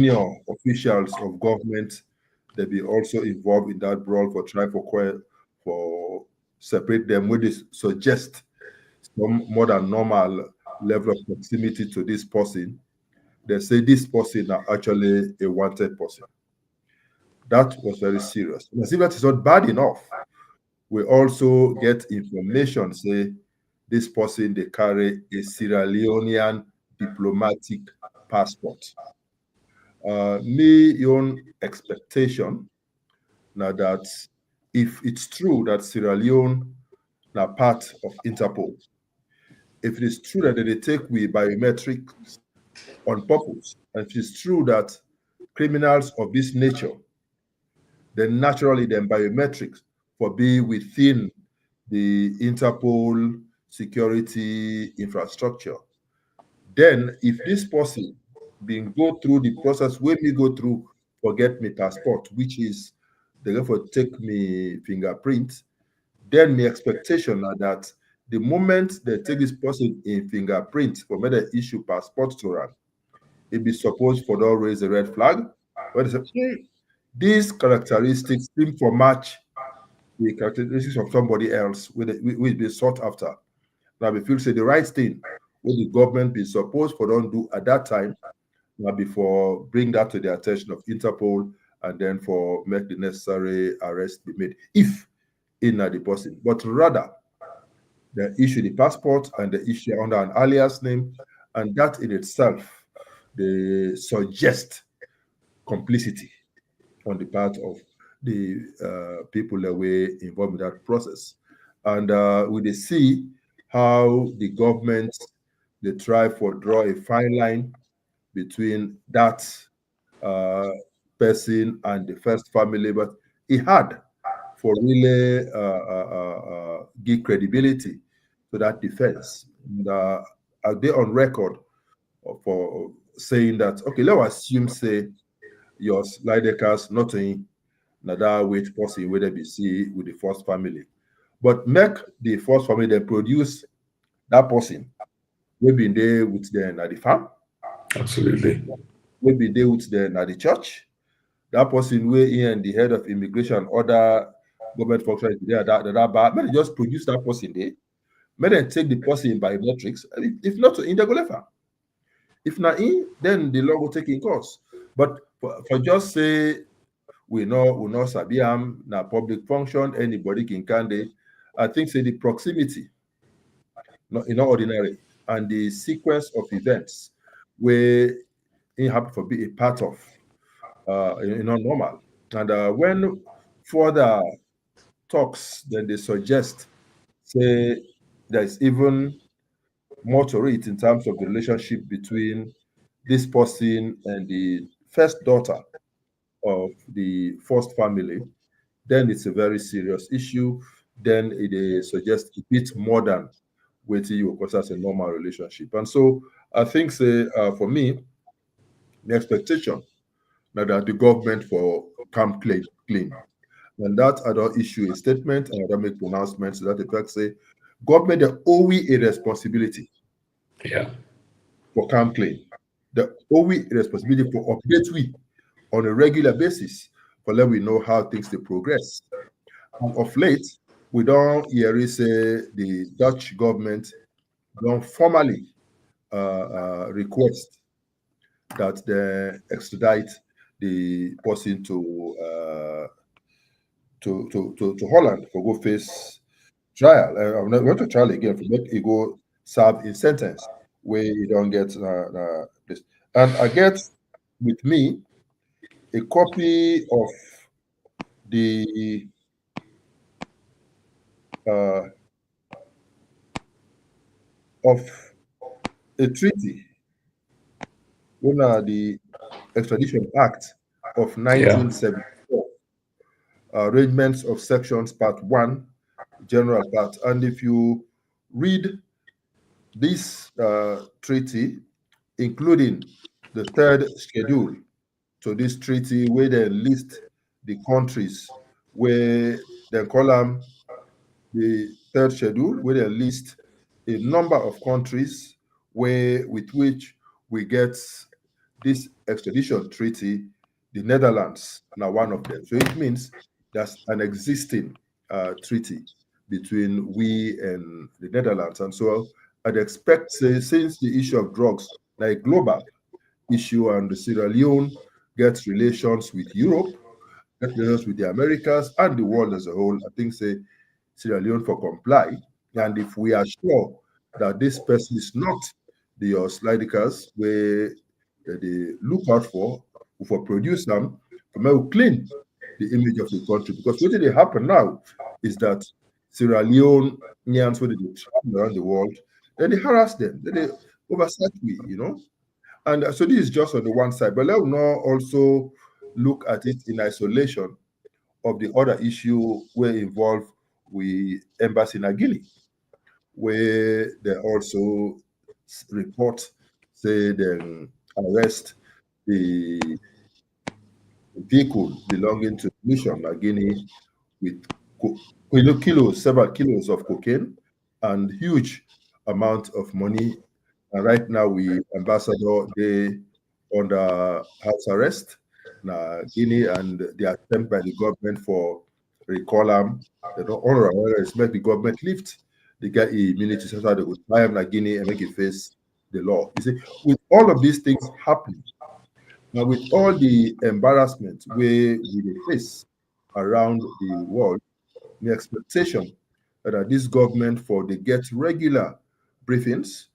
senior officials of government, they be also involved in that brawl for try for separate them, where they suggest some more than normal level of proximity to this person. They say this person are actually a wanted person. That was very serious. And as if that is not bad enough, we also get information say this person they carry a Sierra Leonean diplomatic passport. Me own expectation now that if it's true that Sierra Leone now part of Interpol, if it is true that they take we biometrics on purpose, and if it's true that criminals of this nature, then naturally then biometrics for be within the Interpol security infrastructure. Then if this person being go through the process when we go through forget me passport, which is they go for take me fingerprint, then my expectation are that the moment they take this person in fingerprint for me they issue passport to her, it be supposed for them raise a red flag. But they say, these characteristics seem for match the characteristics of somebody else will be sought after. Now, if you say the right thing, what the government be supposed for them do at that time, now before bring that to the attention of Interpol and then for make the necessary arrest be made, if in the person. But rather, they issue the passport and they issue under an alias name, and that in itself, they suggest complicity on the part of the people that were involved in that process. And we see how the government they try for draw a fine line between that person and the first family, but he had for really give credibility to that defense. And are they on record for saying that, okay, let's assume, say, your Lideckers nothing now that wait person whether be see with the first family. But make the first family they produce that person we been there with them at the farm, Absolutely. we be there with them at the church. That person where in the head of immigration, other government functions there that bad. May they just produce that person there. May they take the person in biometrics. If not in the go farm. If not in, then the law will take in course. But for just say we know sabi na public function, anybody can candidate. I think say the proximity, not ordinary, and the sequence of events where it happen for be a part of normal. And when further talks, then they suggest say there's even more to it in terms of the relationship between this person and the first daughter of the first family, then it's a very serious issue. Then it suggests a bit more than what you consider as a normal relationship. And so I think, say, for me, the expectation now that the government for come clean. And that other issue a statement and other make pronouncements to that effect say government they owe we a responsibility Yeah. for come clean. The owe we a responsibility for update we on a regular basis for let we know how things they progress. And of late, we don't hear say the Dutch government don't formally request that they extradite the person to Holland for go face trial. I'm not going to trial again for make it go serve in sentence where you don't get this. And I get with me a copy the uh, of a treaty, the Extradition Act of Yeah. 1974, arrangements of sections part 1, general part. And if you read this treaty, including the third schedule to this treaty, where they list the countries, where they call them the third schedule, where they list a number of countries with which we get this extradition treaty, the Netherlands now one of them. So it means there's an existing treaty between we and the Netherlands. And so I'd expect, say, since the issue of drugs, like global issue, and the Sierra Leone gets relations with Europe, gets relations with the Americas and the world as a whole, I think, say, Sierra Leone for comply. And if we are sure that this person is not the slidicers where they look out for produce them, to clean the image of the country. Because what they happen now is that Sierra Leoneans, when they travel around the world, then they harass them, then they oversight we, And so this is just on the one side, but let's now also look at it in isolation of the other issue where involved with embassy in Guinea, where they also report, say, they arrest the vehicle belonging to Mission Guinea with several kilos of cocaine and huge amount of money. And right now, we ambassador they under house arrest na Guinea, and the attempt by the government for recall them. They don't honor is make the government lift the guy immunity so that they would try him na Guinea and make it face the law. You see, with all of these things happening, now with all the embarrassment where we face around the world, the expectation that this government for they get regular briefings,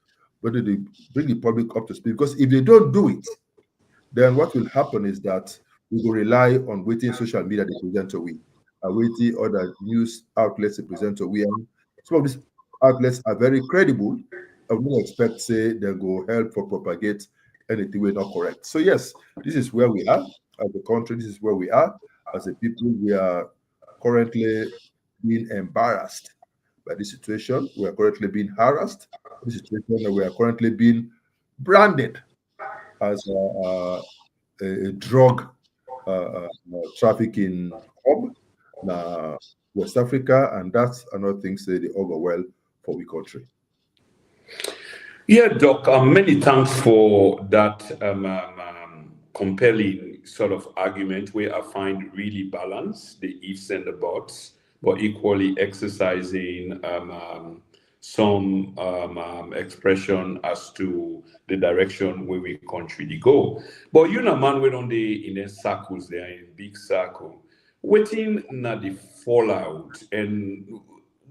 whether they bring the public up to speed. Because if they don't do it, then what will happen is that we will rely on waiting social media they present to we, waiting other news outlets they present to we. And some of these outlets are very credible. I would not expect say they go help for propagate anything we're not correct. So yes, this is where we are as a country. This is where we are as a people. We are currently being embarrassed by this situation. We are currently being harassed by this situation, and we are currently being branded as a drug trafficking hub in West Africa, and that's another thing say they all go well for we country. Yeah, Doc, many thanks for that compelling sort of argument where I find really balanced the ifs and the buts, but equally exercising some expression as to the direction where we country to go. But you know, man, we're on in the circles there, in big circle. Waiting na the fallout and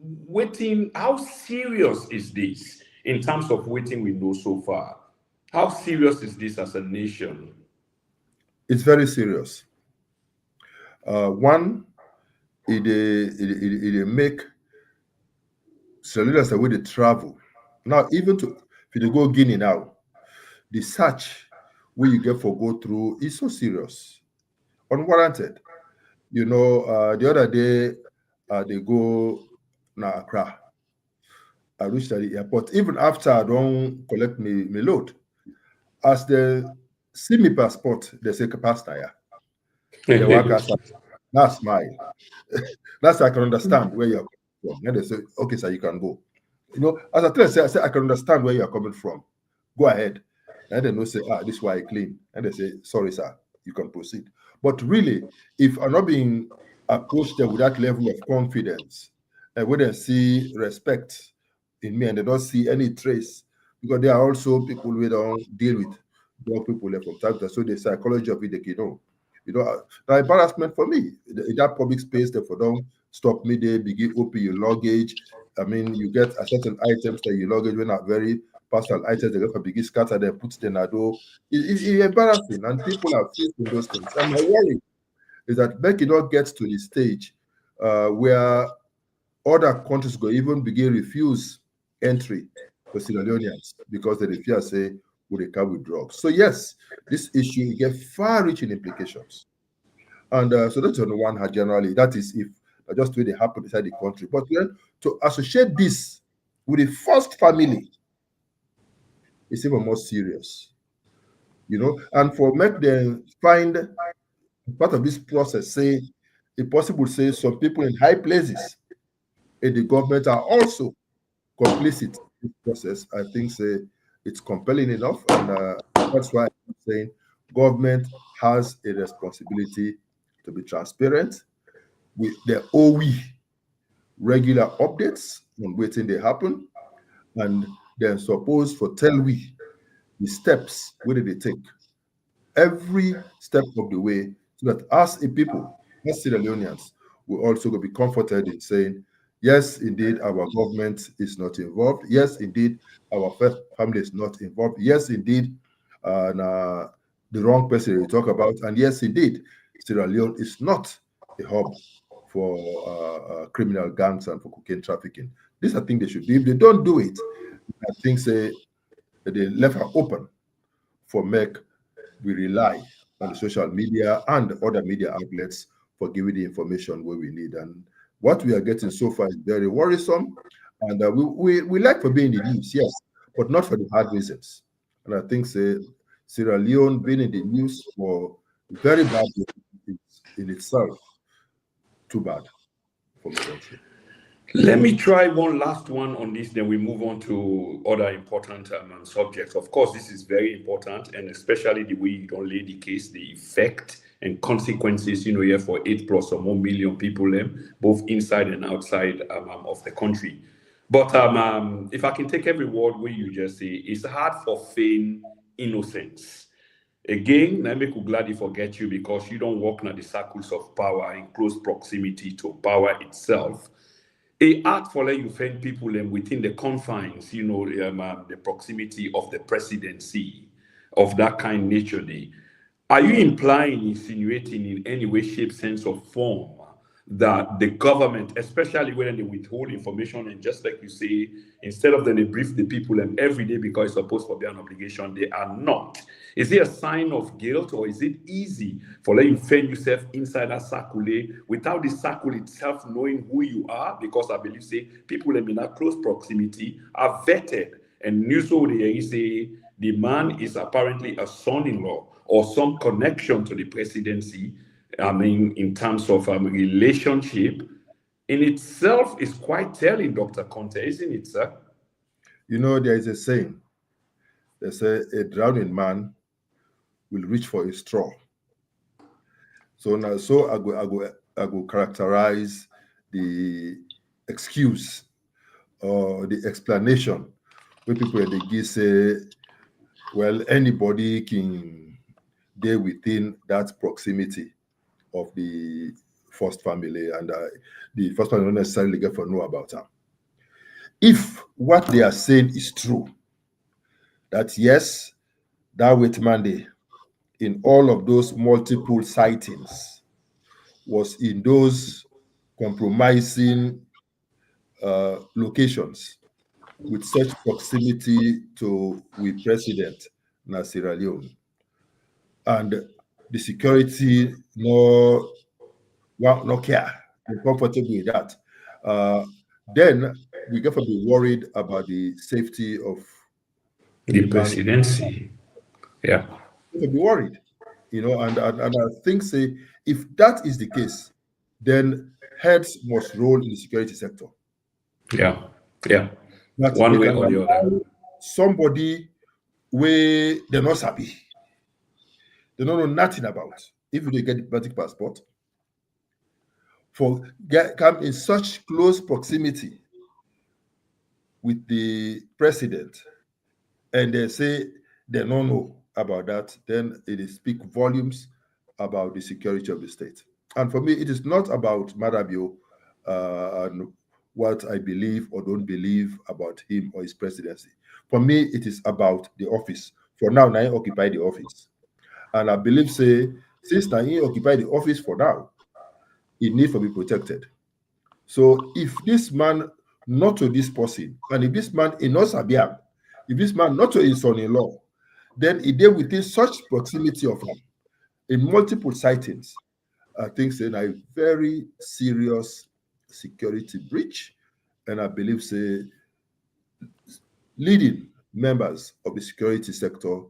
waiting, how serious is this in terms of waiting we know so far? How serious is this as a nation? It's very serious. One, it make cellular the way they travel. Now, even if you go Guinea now, the search where you get for go through is so serious, unwarranted. The other day they go na Accra. I reached at the airport. Even after I don't collect me load, as they see me passport, they say pastor. They work as that smile. That's I can understand where you're coming from. And they say, okay, sir, you can go. As I tell you, I say, I can understand where you're coming from. Go ahead. And they know say, this is why I clean. And they say, sorry, sir, you can proceed. But really, if I'm not being approached there with that level of confidence, and when they see respect in me and they don't see any trace, because there are also people who don't deal with young people from time to time. So the psychology of it, the embarrassment for me in that public space. Therefore, don't stop me there. Begin open your luggage. I mean, you get a certain items that your luggage when are very personal items. They go for begin scatter them, put them at door. It's embarrassing, and people are facing those things. And my worry is that Becky not gets to the stage where other countries go even begin refuse entry for Sierra Leoneans because they fear say would they come with drugs. So yes, this issue gets far-reaching implications, and so that's on the one hand. Generally, that is if just the way they happen inside the country. But then to associate this with the first family is even more serious, And for make them find part of this process, say, if possible, say some people in high places in the government are also complicit in this process. I think say it's compelling enough, and that's why I'm saying government has a responsibility to be transparent. They owe we regular updates on waiting they happen, and they're supposed for tell we the steps where they take every step of the way, so that as a people, as Sierra Leoneans, we also will be comforted in saying, yes, indeed, our government is not involved. Yes, indeed, our first family is not involved. Yes, indeed, the wrong person we talk about. And yes, indeed, Sierra Leone is not a hub for criminal gangs and for cocaine trafficking. These are things they should do. If they don't do it, I think say they left her open for make we rely on the social media and other media outlets for giving the information where we need. And what we are getting so far is very worrisome. And we like for being in the news, yes, but not for the hard reasons. And I think say, Sierra Leone being in the news for very bad reasons in itself, too bad for the country. Let me try one last one on this, then we move on to other important subjects. Of course, this is very important, and especially the way you don't lay the case, the effect and consequences, here for 8 plus or more million people, both inside and outside of the country. But if I can take every word where you just say, it's hard for feign innocence. Again, I make you gladly forget you because you don't walk in the circles of power in close proximity to power itself. A art for you find people within the confines, the proximity of the presidency of that kind nature. Are you implying, insinuating in any way, shape, sense, or form that the government, especially when they withhold information, and just like you say, instead of them they brief the people every day because it's supposed to be an obligation, they are not? Is it a sign of guilt, or is it easy for you find yourself inside that circle without the circle itself knowing who you are? Because I believe say people in that close proximity are vetted and knew so they say the man is apparently a son-in-law or some connection to the presidency. I mean, in terms of relationship, in itself is quite telling, Dr. KONTEH, isn't it, sir? There is a saying. They say a drowning man will reach for a straw. So now, I go characterize the excuse or the explanation when people they give say, well, anybody can deal within that proximity of the first family, and the first family don't necessarily get to know about them. If what they are saying is true, that yes, that wait Monday in all of those multiple sightings was in those compromising locations with such proximity to we president na Sierra Leone, and the security no care, they're comfortable with that, then we get to be worried about the safety of The the man. presidency. Yeah. We get to be worried, and I think say if that is the case, then heads must roll in the security sector. Yeah. Yeah. That One they way can or the other. allow somebody where they're not happy, they don't know nothing about. If you get diplomatic passport, come in such close proximity with the president, and they say they don't know about that, then it speaks volumes about the security of the state. And for me, it is not about Marabio and what I believe or don't believe about him or his presidency. For me, it is about the office. For now, I occupy the office. And I believe, say, since I occupy the office for now, it needs to be protected. So if this man not to this person, and if this man is not Sabiam, if this man not to his son-in-law, then it deal within such proximity of him in multiple sightings, I think it's a very serious security breach, and I believe say leading members of the security sector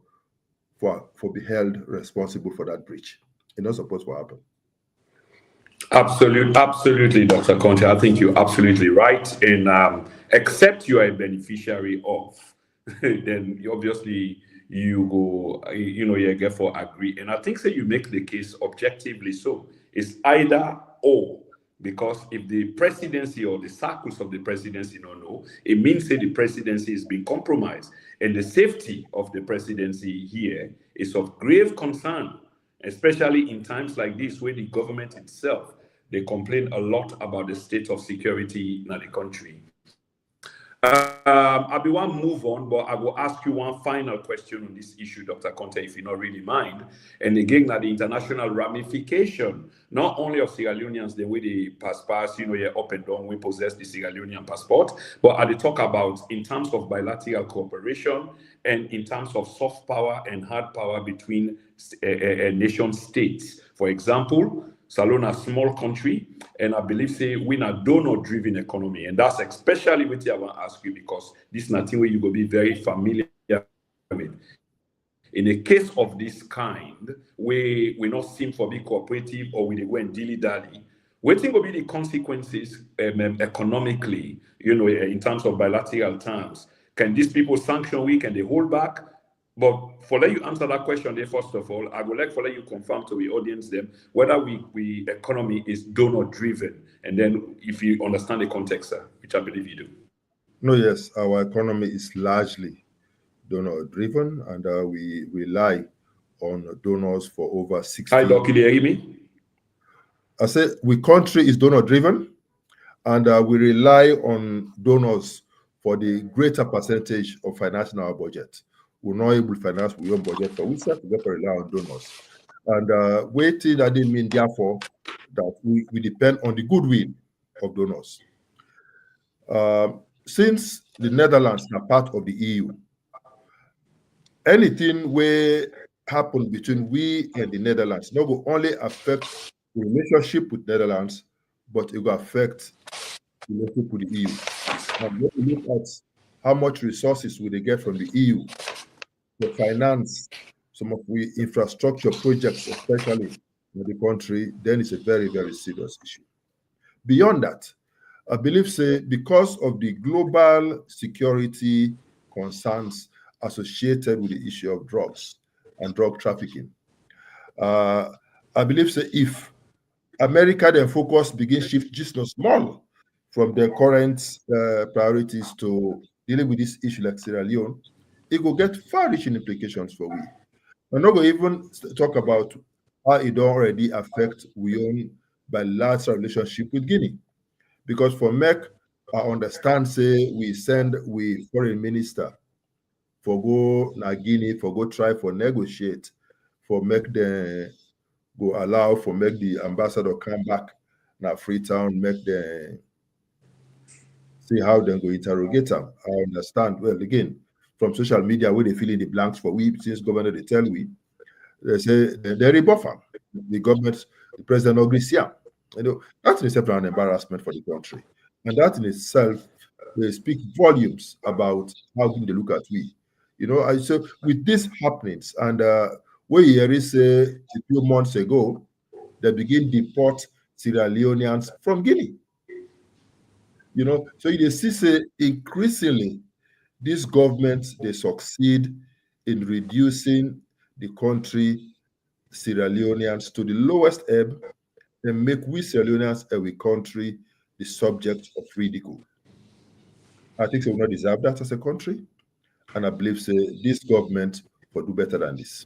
for be held responsible for that breach. It's not supposed to happen. Absolutely, Dr. KONTEH. I think you're absolutely right. And except you are a beneficiary of, then obviously you go, you get for agree. And I think say you make the case objectively so. It's either or. Because if the presidency or the circles of the presidency don't know, it means that the presidency is being compromised. And the safety of the presidency here is of grave concern, especially in times like this where the government itself, they complain a lot about the state of security in the country. I be one move on, but I will ask you one final question on this issue, Dr. Konteh, if you not really mind. And again, that the international ramification, not only of Sierra Leoneans, the way they pass, you're up and down, we possess the Sierra Leonean passport, but I talk about in terms of bilateral cooperation and in terms of soft power and hard power between nation states. For example, Salona, a small country, and I believe say we're a donor-driven economy, and that's especially what I want to ask you because this is nothing where you will be very familiar with. In a case of this kind, where we not seem for be cooperative or we go and dilly-dally, what think will be the consequences economically, in terms of bilateral terms? Can these people sanction we? Can they hold back? But for let you answer that question there, first of all, I would like for let you confirm to the audience them whether we economy is donor driven, and then if you understand the context, sir, which I believe you do. No, yes, our economy is largely donor driven, and we rely on donors for over 60 years. Hi, Doc, can you hear me? I said we country is donor driven, and we rely on donors for the greater percentage of financing our budget. We're not able to finance our own budget, so we have to rely on donors. And waiting, that didn't mean, therefore, that we depend on the goodwill of donors. Since the Netherlands are part of the EU, anything will happen between we and the Netherlands not will only affect the relationship with Netherlands, but it will affect the relationship with the EU. And when we look at how much resources will they get from the EU to finance some of the infrastructure projects, especially in the country, then it's a very, very serious issue. Beyond that, I believe, say, because of the global security concerns associated with the issue of drugs and drug trafficking, I believe, say, if America then focus begin shift just no small from their current priorities to dealing with this issue like Sierra Leone, it will get far-reaching implications for we. I'm not going to even talk about how it already affects we own bilateral relationship with Guinea. Because for MEC, I understand, say, we send we foreign minister for go na Guinea, for go try for negotiate, for make the go allow, for make the ambassador come back na Freetown, make the see how they go interrogate them. I understand. Well, again, from social media, where they fill in the blanks for we, since governor they tell we, they say they rebuff them. The government, the president agrees here. That's in itself an embarrassment for the country. And that in itself speaks volumes about how they look at we. So with these happenings, and where here is a few months ago, they begin deport Sierra Leoneans from Guinea. So you see, say, increasingly, these governments, they succeed in reducing the country Sierra Leoneans to the lowest ebb and make we Sierra Leoneans and we country the subject of ridicule. I think we will not deserve that as a country, and I believe this government will do better than this.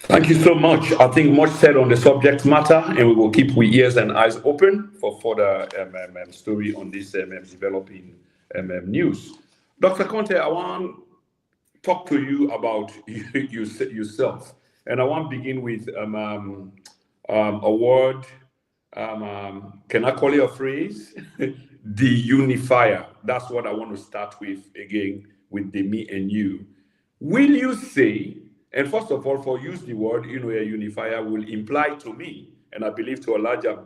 Thank you so much. I think much said on the subject matter, and we will keep our ears and eyes open for further story on this developing news. Dr. Konteh, I want to talk to you about yourself, and I want to begin with a word. Can I call it a phrase? The unifier. That's what I want to start with again with the me and you. Will you say? And first of all, for use the word, a unifier will imply to me, and I believe to a larger,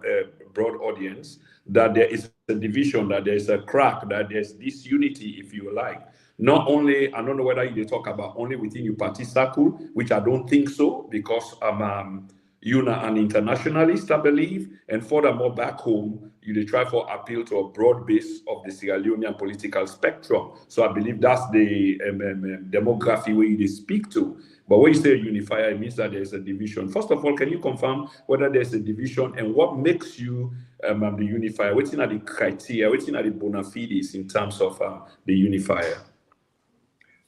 broad audience, that there is a division, that there is a crack, that there's disunity, if you like. Not only, I don't know whether you talk about only within your party circle, which I don't think so, because you're an internationalist, I believe, and furthermore, back home, they try for appeal to a broad base of the Sierra Leonean political spectrum. So I believe that's the demography where they speak to. But when you say unifier, it means that there's a division. First of all, can you confirm whether there's a division and what makes you the unifier? What's in the criteria? What's in the bona fides in terms of the unifier?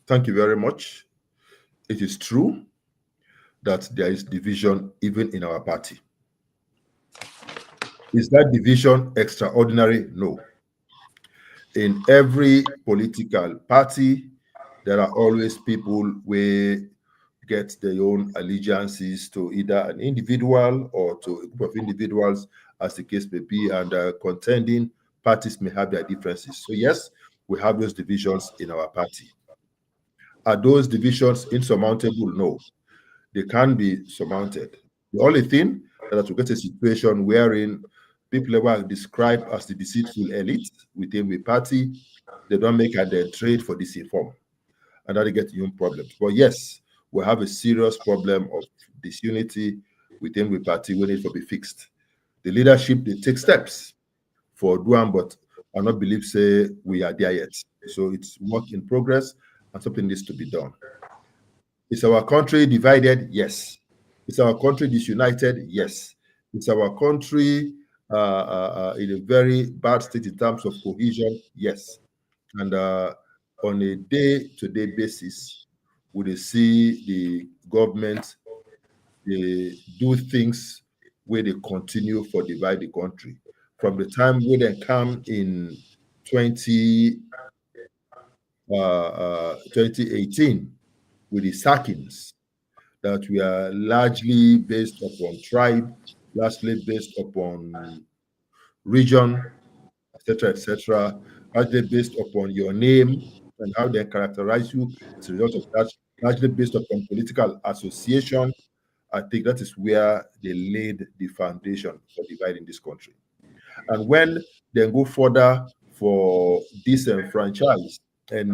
Thank you very much. It is true that there is division even in our party. Is that division extraordinary? No. In every political party, there are always people who get their own allegiances to either an individual or to a group of individuals, as the case may be, and contending parties may have their differences. So yes, we have those divisions in our party. Are those divisions insurmountable? No. They can be surmounted. The only thing that we get a situation wherein people who are described as the deceitful elite within the party, they don't make a trade for this inform, and that they get huge problems. But yes, we have a serious problem of disunity within the party. We need to be fixed. The leadership, they take steps for doing, but I not believe say we are there yet. So it's work in progress, and something needs to be done. Is our country divided? Yes. Is our country disunited? Yes. Is our country in a very bad state in terms of cohesion? Yes. And on a day-to-day basis, we see the government, they do things where they continue for divide the country. From the time when they come in 2018 with the sackings, that we are largely based upon tribe, largely based upon region, etc., largely based upon your name and how they characterize you as a result of that, largely based upon political association. I think that is where they laid the foundation for dividing this country. And when they go further for disenfranchised and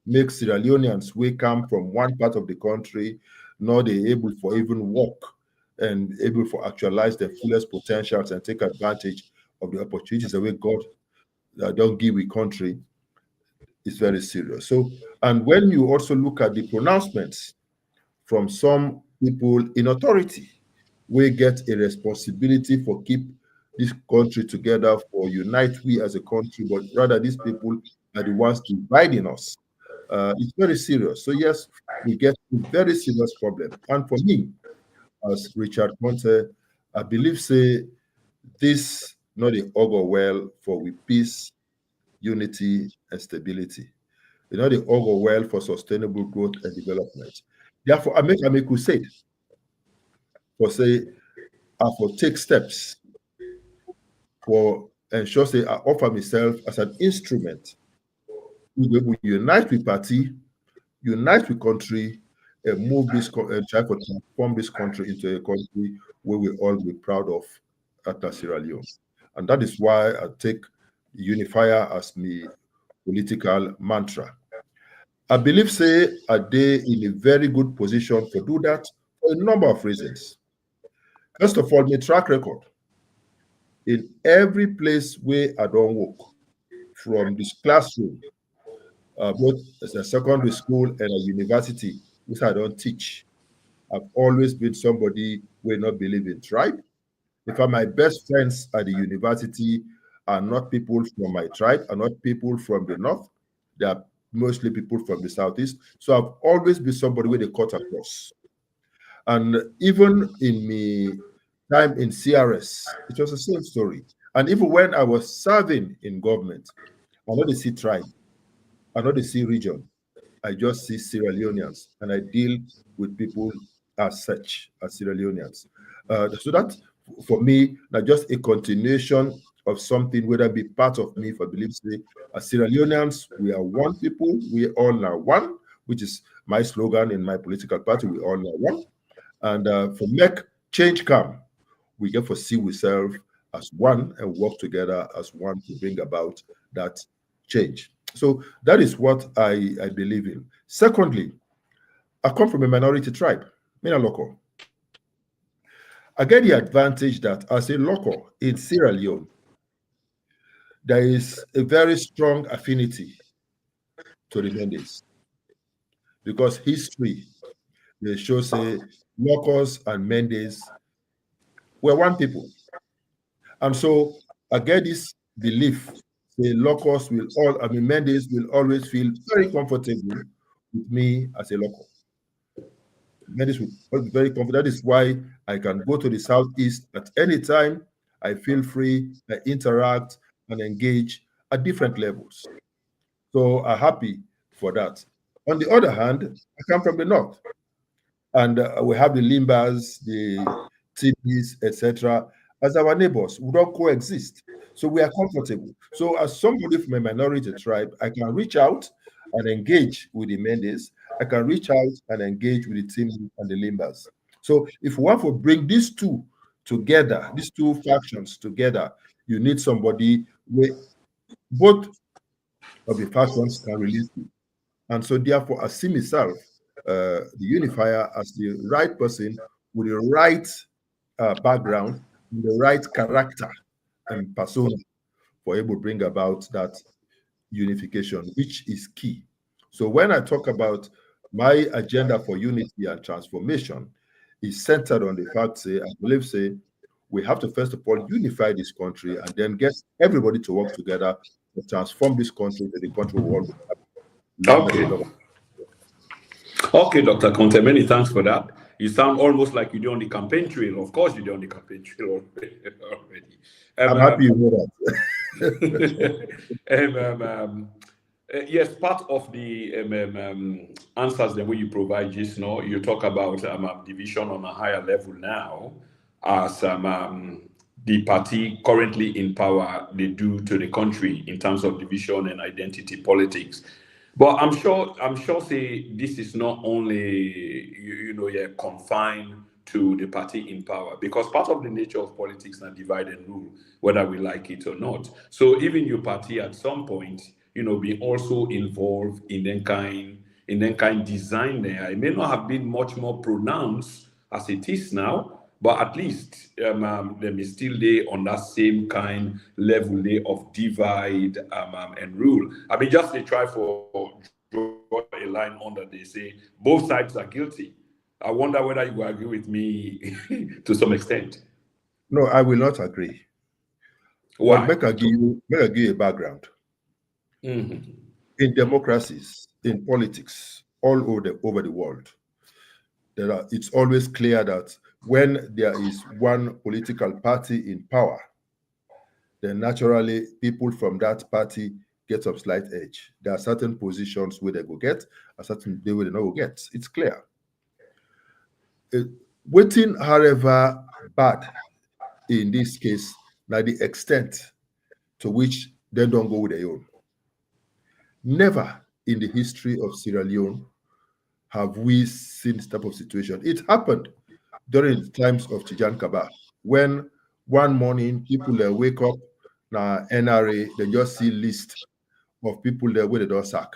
make Sierra Leoneans who come from one part of the country, not able for even work and able for actualize their fullest potentials and take advantage of the opportunities that we God don't give a country, is very serious. So, and when you also look at the pronouncements from some people in authority, we get a responsibility for keep this country together, for unite we as a country, but rather these people are the ones dividing us. It's very serious. So yes, we get a very serious problem. And for me, as Richard KONTEH, I believe say this not a augur well for we peace, unity, and stability. It's not a augur well for sustainable growth and development. Therefore, I make a crusade for say I for take steps for ensure say I offer myself as an instrument. We will unite with party, unite with country, and move this and try to transform this country into a country where we all be proud of at Sierra Leone. And that is why I take unifier as my political mantra. I believe say are they in a very good position to do that for a number of reasons. First of all, my track record. In every place where I don't work, from this classroom, both as a secondary school and a university, which I don't teach, I've always been somebody who not believe in tribe. In fact, my best friends at the university are not people from my tribe, are not people from the north. They are mostly people from the southeast. So I've always been somebody with a cut across. And even in my time in CRS, it was the same story. And even when I was serving in government, I not see tribe, I not see region. I just see Sierra Leoneans, and I deal with people as such, as Sierra Leoneans. So that, for me, not just a continuation of something, whether it be part of me, if I believe, say, as Sierra Leoneans, we are one people, we all are one, which is my slogan in my political party, we all are one. And for make change come, we get to see ourselves as one and work together as one to bring about that change. So that is what I believe in. Secondly, I come from a minority tribe, me a local. I get the advantage that as a local in Sierra Leone, there is a very strong affinity to the Mendes because history they show say Locos and Mendes were one people. And so I get this belief the Locos will all, I mean, Mendes will always feel very comfortable with me as a local. Mendes will always be very comfortable. That is why I can go to the Southeast at any time. I feel free, I interact and engage at different levels. So I'm happy for that. On the other hand, I come from the North. And we have the Limbas, the Tibis, etc., as our neighbors. We don't coexist. So we are comfortable. So as somebody from a minority tribe, I can reach out and engage with the Mendes. I can reach out and engage with the Timbis and the Limbas. So if we want to bring these two together, these two factions together, you need somebody where both of the factions can relate to. And so therefore, I see myself, the unifier, as the right person with the right background, with the right character and persona for able to bring about that unification, which is key. So when I talk about my agenda for unity and transformation, is centered on the fact, say, I believe, say, we have to first of all unify this country and then get everybody to work together to transform this country to the country we all have under the Okay. love of. Okay, Dr. Conte, many thanks for that. You sound almost like you're on the campaign trail. Of course, you're on the campaign trail already. I'm happy you know that. Yes, part of the answers the way you provide just now, you talk about division on a higher level now, as the party currently in power they do to the country in terms of division and identity politics. But I'm sure say this is not only yeah, confined to the party in power, because part of the nature of politics now divide and rule, whether we like it or not. So even your party at some point, be also involved in that kind design there. It may not have been much more pronounced as it is now, but at least them is still there on that same kind level there of divide and rule. I mean, just they try for draw a line under. They say both sides are guilty. I wonder whether you will agree with me to some extent. No, I will not agree. But Why? make I give you a background. Hmm. In democracies, in politics, all over the world, it's always clear that when there is one political party in power, then naturally people from that party get some slight edge. There are certain positions where they go get, and certain they will not go get. It's clear. Uh, Waiting, however, bad in this case, now the extent to which they don't go with their own. Never in the history of Sierra Leone have we seen this type of situation. It happened during the times of Tijan Kaba, when one morning people wake up, now NRA, they just see list of people there where they don't sack.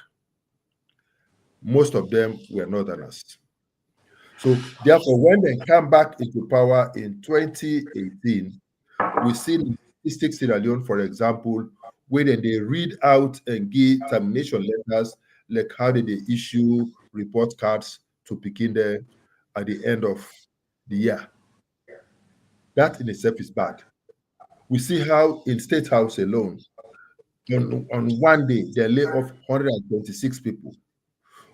Most of them were northerners. So therefore, when they come back into power in 2018, we see in Statistics Sierra Leone, for example, where then they read out and give termination letters, like how did they issue report cards to begin there at the end of the year. That in itself is bad. We see how in State House alone, on one day, they lay off 126 people.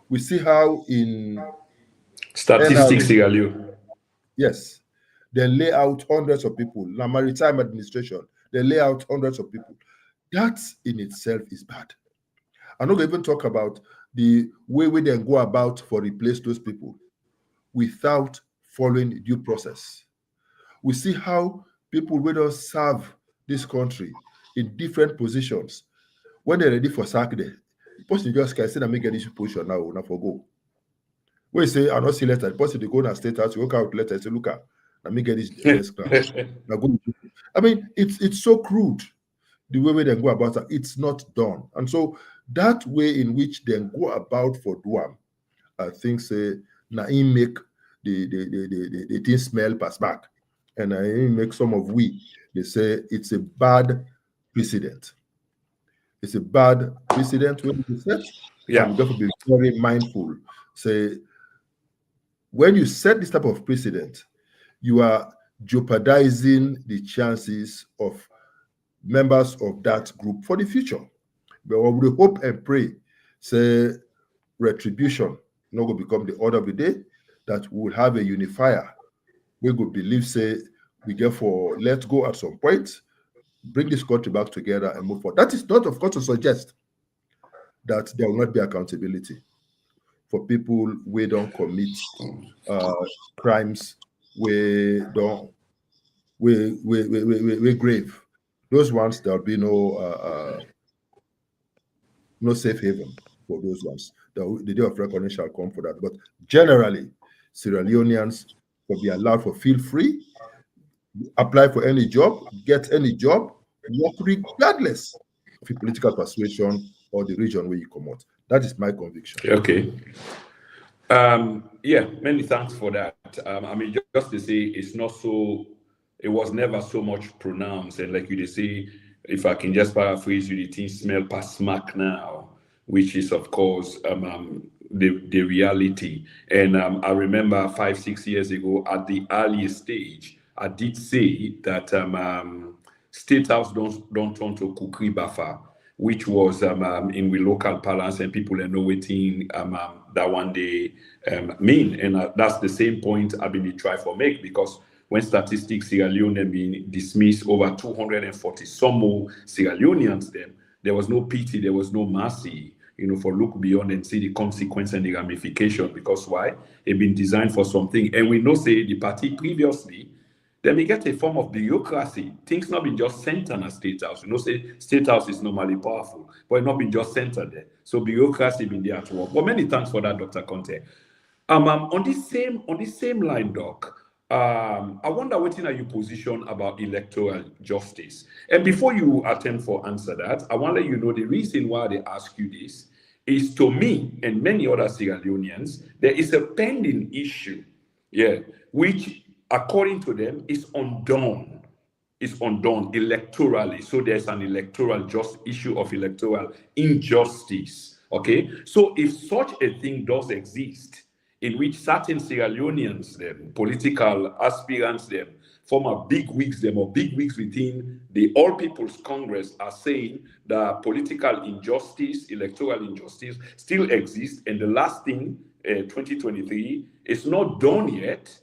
We see how in Statistics, NRA, Sierra Leone. yes, they lay out hundreds of people. La Maritime Administration, they lay out hundreds of people. That in itself is bad. I'm not going to even talk about the way we then go about for replace those people without following due process. We see how people will not serve this country in different positions. When they're ready for sack there, the person just can say, "I make this position now, now for go." When you say, "I not see letter," the person they go and state house, you work out letter, say, "Look, let me get this desk now." Now go. I mean, it's so crude the way they go about it. It's not done, and so that way in which they go about for Duam, I think say na him make the thing smell pass back, and I make some of we they say it's a bad precedent. It's a bad precedent when you set, Yeah. and therefore be very mindful. Say, when you set this type of precedent, you are jeopardizing the chances of members of that group for the future. But what we hope and pray, say, retribution not going to become the order of the day, that we will have a unifier. We could believe, say, we therefore let go at some point, bring this country back together and move forward. That is not, of course, to suggest that there will not be accountability for people who don't commit crimes, we don't, we grave. Those ones, there'll be no safe haven for those ones. The day of reckoning shall come for that. But generally, Sierra Leoneans will be allowed to feel free, apply for any job, get any job, work regardless of your political persuasion or the region where you come out. That is my conviction. Okay. Yeah, many thanks for that. I mean, just to say, it was never so much pronounced. And like you say, if I can just paraphrase you, the thing smell past smack now, which is, of course, the reality. And I remember 5-6 years ago at the earliest stage, I did say that State House don't turn to kukri bafa, which was in with local parlance, and people are know waiting that one day mean. And that's the same point I've been trying to make, because when statistics Sierra Leone have been dismissed over 240 some more Sierra Leoneans, then there was no pity, there was no mercy, for look beyond and see the consequence and the ramification. Because why? It been designed for something. And we know, say, the party previously, then we get a form of bureaucracy. Things not been just centered at State House. Say State House is normally powerful, but it not been just centered there. So bureaucracy been there at work. But many thanks for that, Dr. Konteh. On this same line, Doc, I wonder what are your position about electoral justice. And before you attempt for answer that, I want to let you know the reason why they ask you this is, to me and many other Sierra Leoneans, there is a pending issue, which according to them is undone electorally. So there's an electoral issue of electoral injustice. Okay, so if such a thing does exist, in which certain Sierra Leoneans, them political aspirants, them former bigwigs, them or bigwigs within the All People's Congress, are saying that political injustice, electoral injustice, still exists, and the last thing, 2023, is not done yet.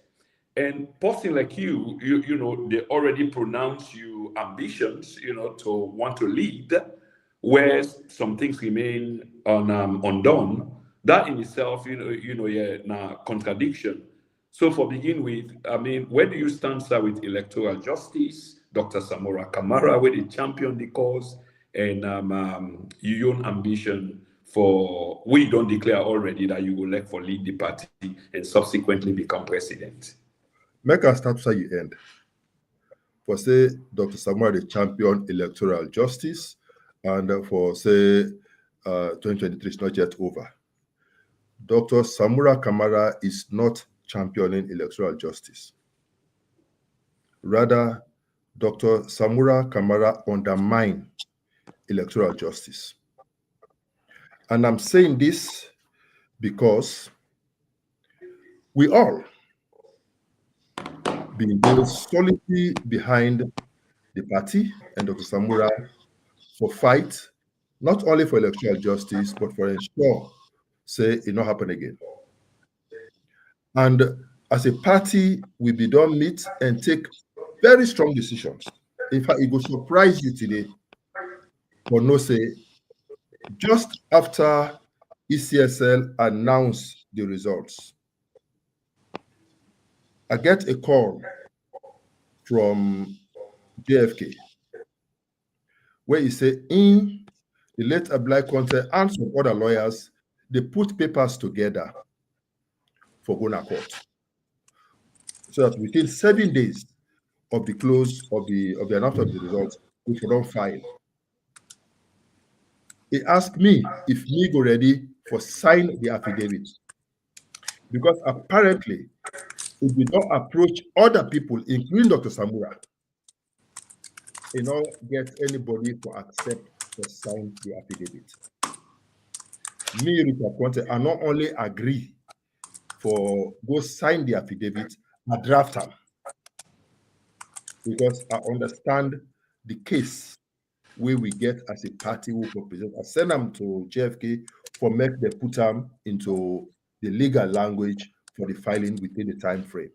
And person like you they already pronounce you ambitions, to want to lead, where some things remain undone. That in itself, contradiction. So for begin with, I mean, where do you stand, sir, with electoral justice? Dr. Samora Kamara, where they champion the cause, and your own ambition for, we don't declare already that you will elect for lead the party and subsequently become president. Make us start where you end. For say Dr. Samuel the champion electoral justice, and for say 2023 is not yet over. Dr. Samura Kamara is not championing electoral justice. Rather, Dr. Samura Kamara undermine electoral justice. And I'm saying this because we all been very solidly behind the party and Dr. Samura for fight, not only for electoral justice, but for ensure, say, it not happen again. And as a party, we be done meet and take very strong decisions. In fact, it will surprise you today, but no say, just after ECSL announced the results, I get a call from JFK where he said, in the late Ablai Konteh and some other lawyers, they put papers together for Gona Court, so that within 7 days of the close of the announcement of the results, we should not file. He asked me if me go ready for sign the affidavit, because apparently if we don't approach other people, including Dr. Samura, not get anybody to accept to sign the affidavit. Me, Richard KONTEH, I not only agree for go sign the affidavit, I draft them because I understand the case where we get as a party who represent. I send them to JFK for make them put them into the legal language for the filing within the time frame.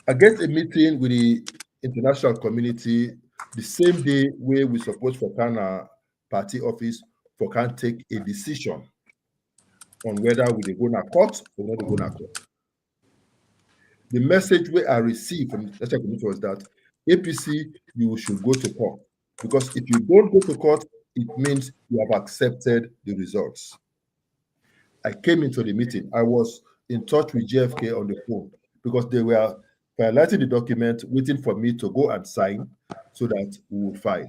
I get a meeting with the international community the same day where we suppose for Ghana party office for can take a decision on whether we dey go na court or not dey go na court. The message where I received from the international community was that APC, you should go to court because if you don't go to court, it means you have accepted the results. I came into the meeting. I was in touch with JFK on the phone because they were finalizing the document, waiting for me to go and sign so that we will file.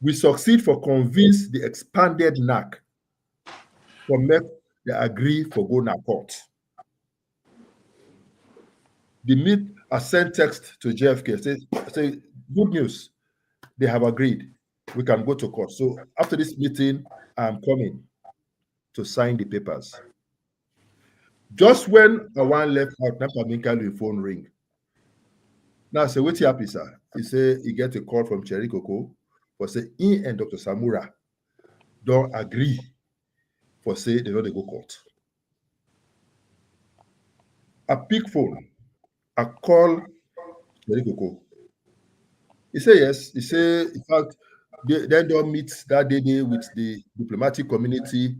We succeed for convince the expanded NAC for make they agree for go na court. The meet I sent text to JFK say good news, they have agreed. We can go to court. So after this meeting, I'm coming to sign the papers. Just when I want left out, Napaminka phone ring. Now I say, wait here, sir. He say he get a call from Cherry Coco for say he and Dr. Samura don't agree for say they know they go court. I pick phone. I call Cherry Coco. He say yes. He say in fact they don't meet that day with the diplomatic community.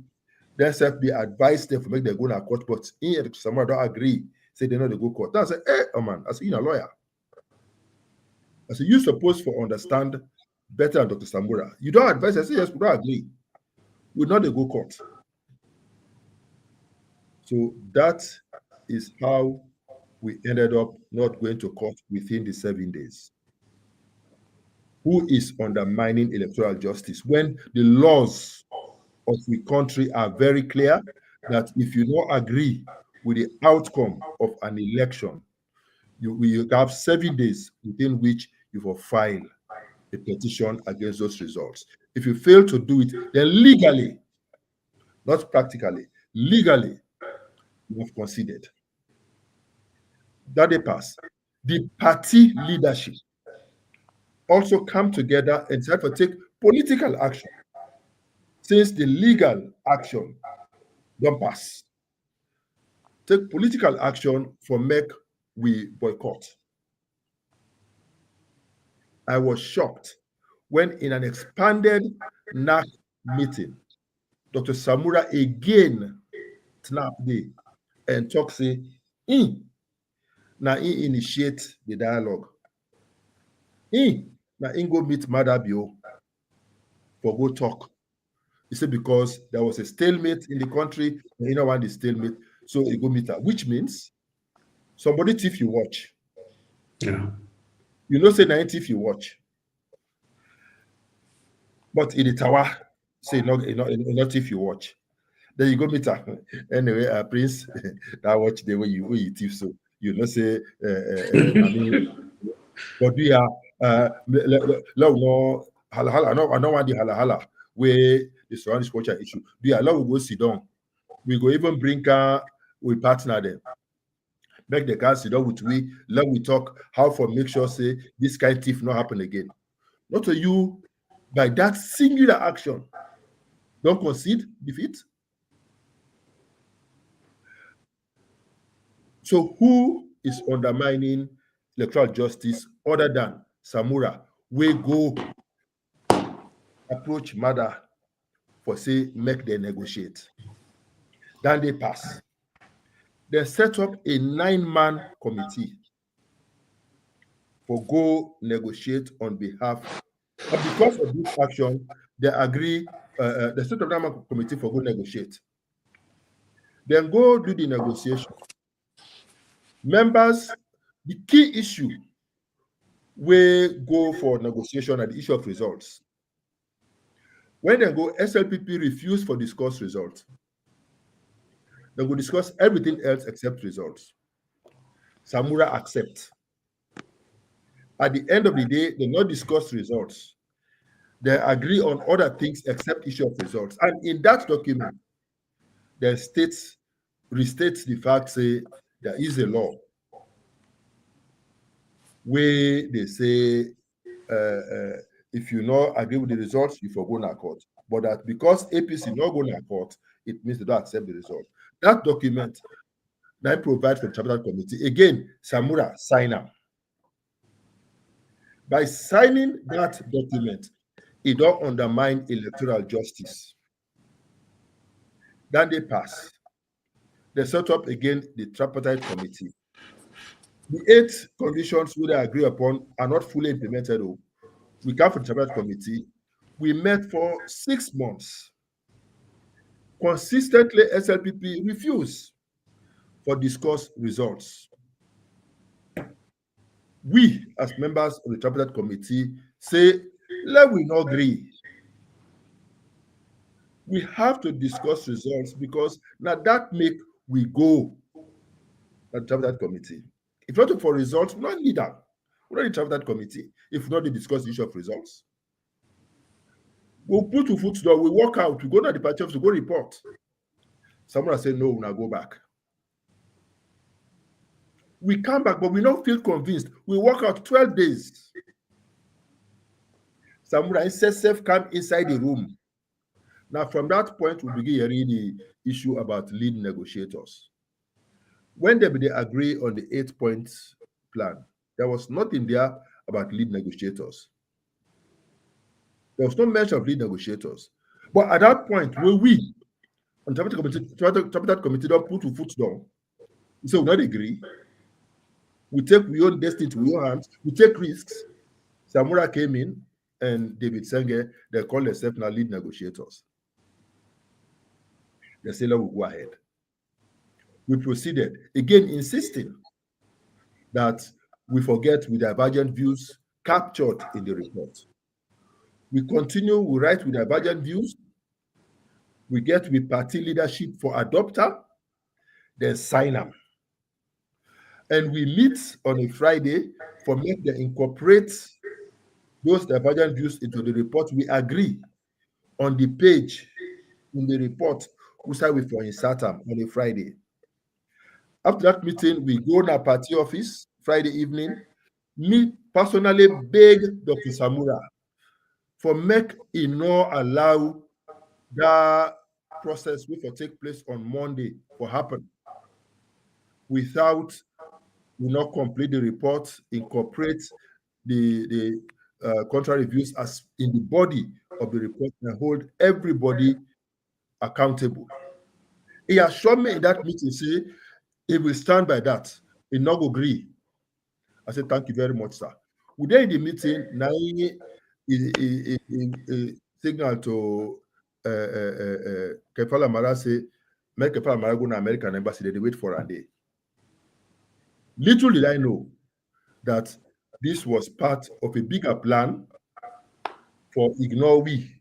Then self be advised them for make them go to court, but he and Dr. Samura don't agree. Say they know they go court. Then I say, hey, oh man, I say you're a lawyer. I said, you're supposed to understand better than Dr. Samura. You don't advise. I say, yes, we don't agree. We know they go court. So that is how we ended up not going to court within the 7 days. Who is undermining electoral justice when the laws of the country are very clear that if you don't agree with the outcome of an election, you have 7 days within which you will file a petition against those results. If you fail to do it, then legally, not practically, legally, you have conceded. That day pass. The party leadership also come together and decide to take political action since the legal action don't pass. Take political action for make we boycott. I was shocked when in an expanded NAC meeting, Dr. Samura again snap day and talk say, now he initiate the dialogue. Now he go meet Madabio for go talk. He said because there was a stalemate in the country, and you know want the stalemate, so he go meet her, which means somebody thief you watch. Yeah. You know, say 90 if you watch. But in the tower, say not if you watch. Then you go meet her. Anyway, Prince, that watch the way you thief, so you know say I mean, but we are no hala. I don't want the hala where the surrounding culture issue. We are we go sit down. We go even bring we partner them. Make the guys sit down with we, let we talk how for make sure say this kind of thief not happen again. Not to you by that singular action. Don't concede defeat. So who is undermining electoral justice other than Samura? We go approach Mada for say make them negotiate. Then they pass. They set up a 9-man committee for go negotiate on behalf. But because of this action, they agree. The set up 9-man committee for go negotiate. Then go do the negotiation. Members, the key issue we go for negotiation at the issue of results. When they go, SLPP refuse for discuss results. They will discuss everything else except results. Samura accept. At the end of the day, they not discuss results. They agree on other things except issue of results. And in that document, the states restates the fact, say there is a law where they say if you not agree with the results, you for go to court. But that because APC not go to court, it means they don't accept the result. That document now provides for the tripartite committee. Again, Samura sign up. By signing that document, it don't undermine electoral justice. Then they pass. They set up again the tripartite committee. The 8 conditions we agree upon are not fully implemented. Though. We come from the tripartite committee. We met for 6 months. Consistently, SLPP refused for discuss results. We, as members of the tripartite committee, say, let we not agree. We have to discuss results because now that make we go at the tripartite committee. If not for results, we don't need that. We don't need tripartite committee if not to discuss the issue of results. We'll put two foot down, we walk out, we go to the party office, we go report. Someone say no, we'll now go back. We come back, but we don't feel convinced. We walk out 12 days. Samurai SSF come inside the room. Now, from that point, we begin hearing the issue about lead negotiators. When they agree on the 8-point plan, there was nothing there about lead negotiators. There was no mention of lead negotiators. But at that point, when we, on the tripartite committee, don't put two foot down, we say we not agree. We take we own destiny to our hands. We take risks. Samura came in, and David Senge, they call themselves now lead negotiators. They say, let we go ahead. We proceeded, again insisting that we forget with divergent views captured in the report. We continue, we write with divergent views. We get with party leadership for adopter, then sign them. And we meet on a Friday for make them incorporate those divergent views into the report. We agree on the page in the report, we say we for insert them on a Friday. After that meeting, we go to our party office Friday evening, meet personally beg Dr. Samura for make he not allow that process which will take place on Monday for happen without we not complete the report, incorporate the contrary views as in the body of the report and hold everybody accountable. He assured me in that meeting, say, he will stand by that. He not agree. I said, thank you very much, sir. We then in the meeting, now he signal to Kefala Mara say, make Kefala Mara go to American embassy, they wait for a day. Little did I know that this was part of a bigger plan for ignore we,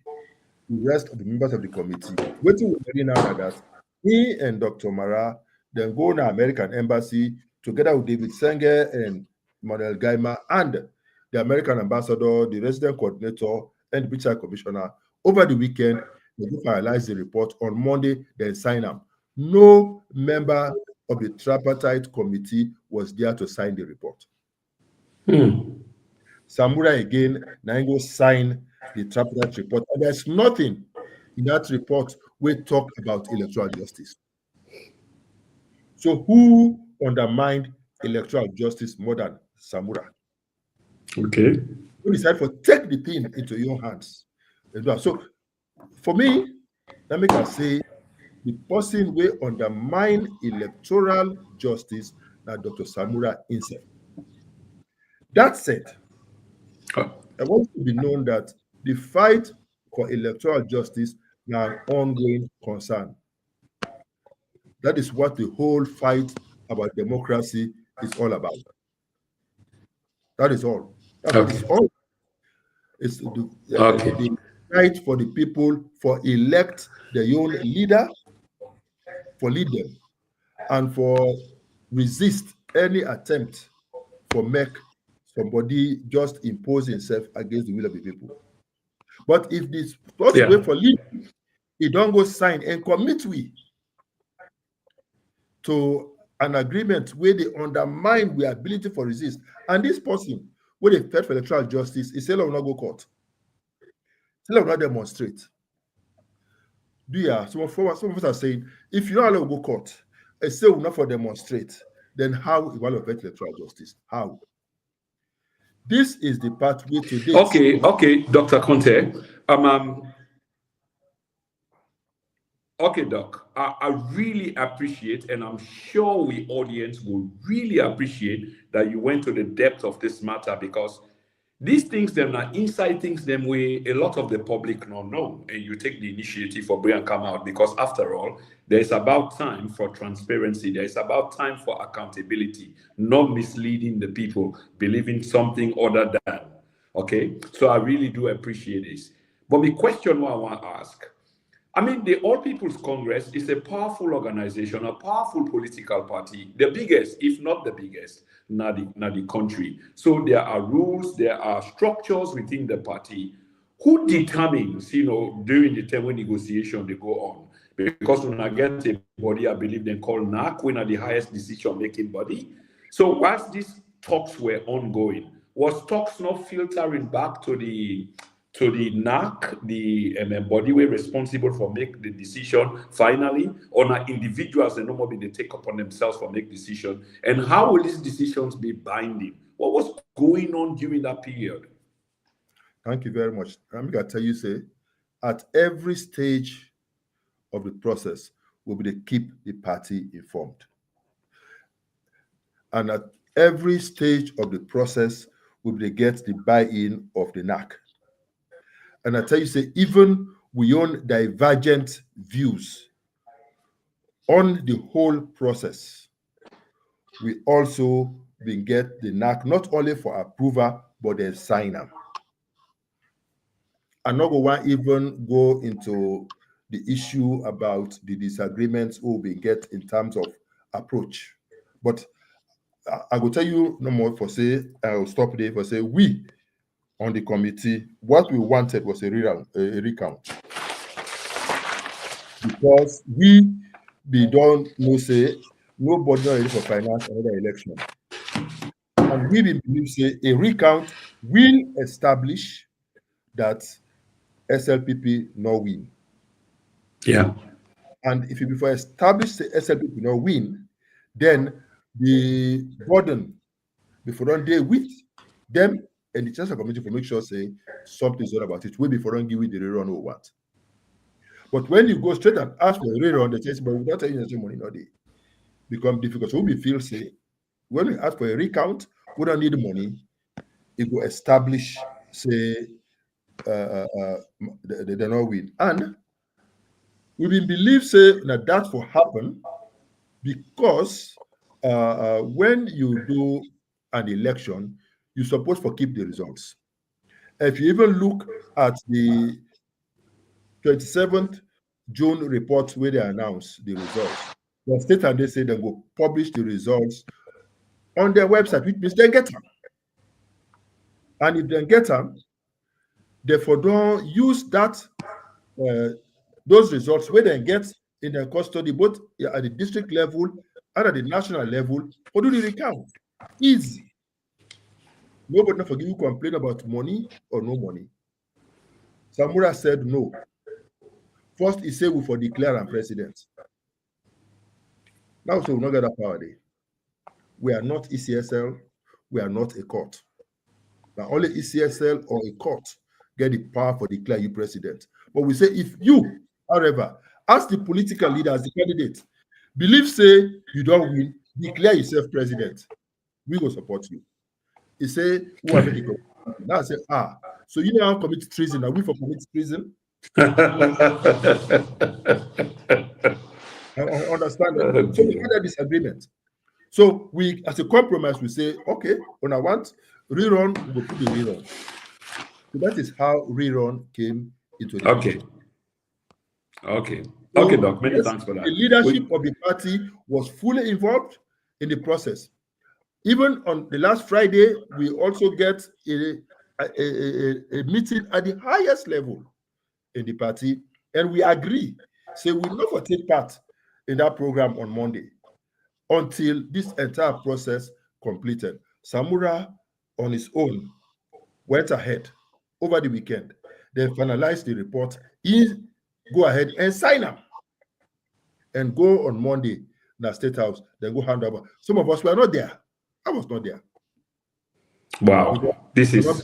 the rest of the members of the committee. Waiting with me now that he and Dr. Mara then go to American embassy together with David Senge and Manuel Gaima and the American ambassador, the resident coordinator, and the British commissioner. Over the weekend, they will finalize the report on Monday, then sign them. No member of the tripartite committee was there to sign the report. Samura again, now sign the tripartite report. And there's nothing in that report we talk about electoral justice. So who undermined electoral justice more than Samura? Okay. You decide for take the thing into your hands. So for me, let me say the person will undermine electoral justice now Dr. Samura himself. That said, I want to be known that the fight for electoral justice is an ongoing concern. That is what the whole fight about democracy is all about. That is all. That's what it's all. It's the fight for the people, for elect their own leader, for lead them, and for resist any attempt for make somebody just impose himself against the will of the people. But if this first wait for leave, he don't go sign and commit we to an agreement where they undermine we ability for resist. And this person, where they fed for electoral justice, he say, "Let not go court. Let not demonstrate." Some of us are saying, if you don't allow go court, and say we're not for demonstrate, then how you want to affect electoral justice? How? This is the pathway to this. Okay, Dr. KONTEH. Okay, Doc. I really appreciate, and I'm sure we audience will really appreciate that you went to the depth of this matter, because these things them are inside things them way a lot of the public don't know, and you take the initiative for bring and come out, because after all, there's about time for transparency. There's about time for accountability, not misleading the people, believing something other than. Okay, so I really do appreciate this. But the question I want to ask, I mean, the All People's Congress is a powerful organization, a powerful political party, the biggest, if not the biggest, not the country. So there are rules, there are structures within the party. Who determines, during the term when negotiation they go on? Because when I get a body, I believe they call NAC, when are the highest decision-making body. So whilst these talks were ongoing, was talks not filtering back to the NAC, the body were responsible for make the decision finally, or not individuals and normally they take upon themselves for make decision? And how will these decisions be binding? What was going on during that period? Thank you very much. I'm going to tell you, say, at every stage of the process, we'll be to keep the party informed. And at every stage of the process, we'll be to get the buy-in of the NAC. And I tell you, say, even we own divergent views on the whole process, we also will get the NAC not only for approval, but then sign them. I'm not going to even go into the issue about the disagreements we get in terms of approach. But I will tell you no more for say, I'll stop there for say, we on the committee, what we wanted was a recount. Because we don't know, say, nobody not ready for finance another election. And we believe, say, a recount will establish that SLPP no win. Yeah. And if you before establish the SLPP no win, then the burden before don't deal with them and the Chancellor Committee for make sure say something is all about it. We before don't give it the rerun or what. But when you go straight and ask for a rerun, the Chancellor, but without telling you money, no, they become difficult. So we feel say when we ask for a recount, we don't need money. It will establish, say, the no win. And we believe, say, that will happen because when you do an election, you're supposed to keep the results. If you even look at the 27th June report where they announce the results, the state and they say they will publish the results on their website, which means they get them. And if they get them, therefore don't use that those results where they get in their custody, both at the district level and at the national level, or do the recount. Easy. Nobody not forgive you complain about money or no money. Samura said no. First, he said we for declare and president. Now, so we not get that power there. We are not ECSL. We are not a court. Now, only ECSL or a court get the power for declare you president. But we say if you, however, as the political leader, as the candidate, believe say you don't win, declare yourself president, we will support you. He say, who are making now I say, so you now commit treason, are we for commit treason? I understand that. So we had a disagreement. So we, as a compromise, we say, okay, when I want rerun, we will put the rerun. So that is how rerun came into the picture. Okay, Doc. Many thanks for that. The leadership of the party was fully involved in the process. Even on the last Friday, we also get a meeting at the highest level in the party, and we agree. Say we will not take part in that program on Monday until this entire process completed. Samura, on his own, went ahead over the weekend. They finalized the report. He go ahead and sign them and go on Monday in the State House. Then go hand over. Some of us were not there. I was not there. Wow, this is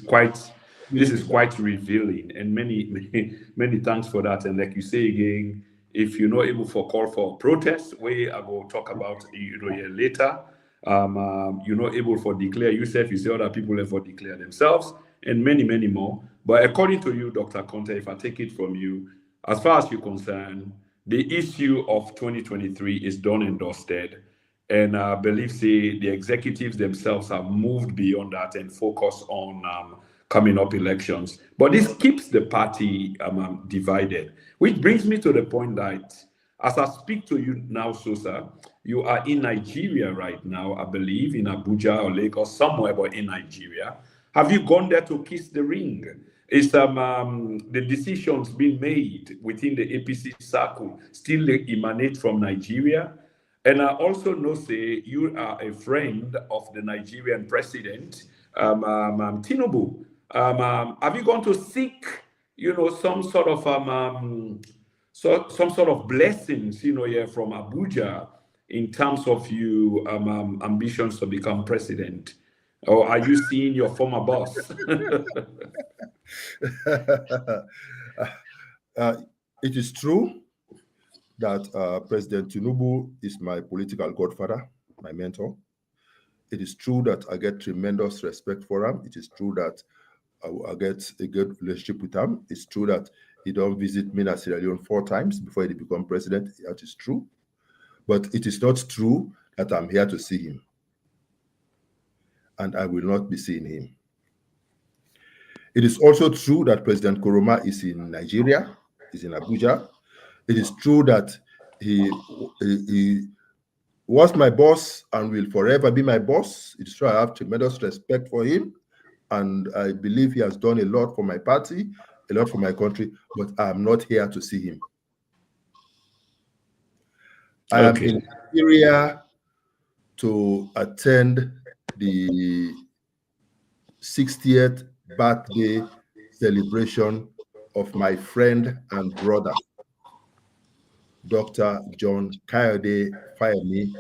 quite revealing, and many thanks for that. And like you say again, if you're not able for call for protest, we I will talk about here later. You're not able for declare yourself. You say other people have for declare themselves, and many more. But according to you, Dr. Konteh, if I take it from you, as far as you're concerned, the issue of 2023 is done and dusted. And I believe, say, the executives themselves have moved beyond that and focus on coming up elections. But this keeps the party divided, which brings me to the point that as I speak to you now, Sosa, you are in Nigeria right now, I believe, in Abuja or Lagos, somewhere but in Nigeria. Have you gone there to kiss the ring? Is the decisions being made within the APC circle still emanate from Nigeria? And I also know, say, you are a friend of the Nigerian president, Tinubu. Have you gone to seek, some sort of some sort of blessings, here from Abuja in terms of you ambitions to become president? Or are you seeing your former boss? It is true that President Tinubu is my political godfather, my mentor. It is true that I get tremendous respect for him. It is true that I get a good relationship with him. It's true that he don't visit me in Sierra Leone 4 times before he become president. That is true. But it is not true that I'm here to see him. And I will not be seeing him. It is also true that President Koroma is in Nigeria, is in Abuja. It is true that he was my boss and will forever be my boss. It is true I have tremendous respect for him, and I believe he has done a lot for my party, a lot for my country, but I'm not here to see him. I am in Nigeria to attend the 60th birthday celebration of my friend and brother, Dr. John Kayode Fayemi,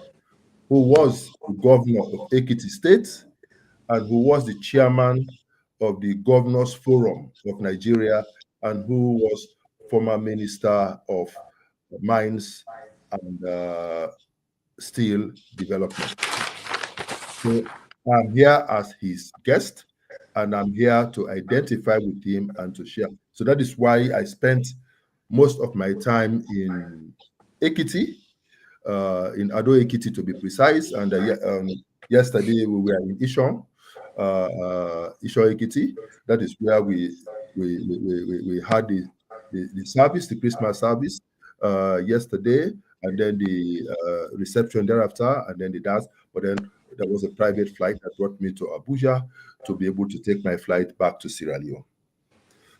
who was the governor of Ekiti State and who was the chairman of the Governors Forum of Nigeria and who was former Minister of Mines and Steel Development. So I'm here as his guest, and I'm here to identify with him and to share. So that is why I spent most of my time in Ekiti, in Ado Ekiti to be precise. And yesterday we were in Ishon Ekiti. That is where we had the service, the Christmas service yesterday, and then the reception thereafter, and then the dance. But then there was a private flight that brought me to Abuja to be able to take my flight back to Sierra Leone.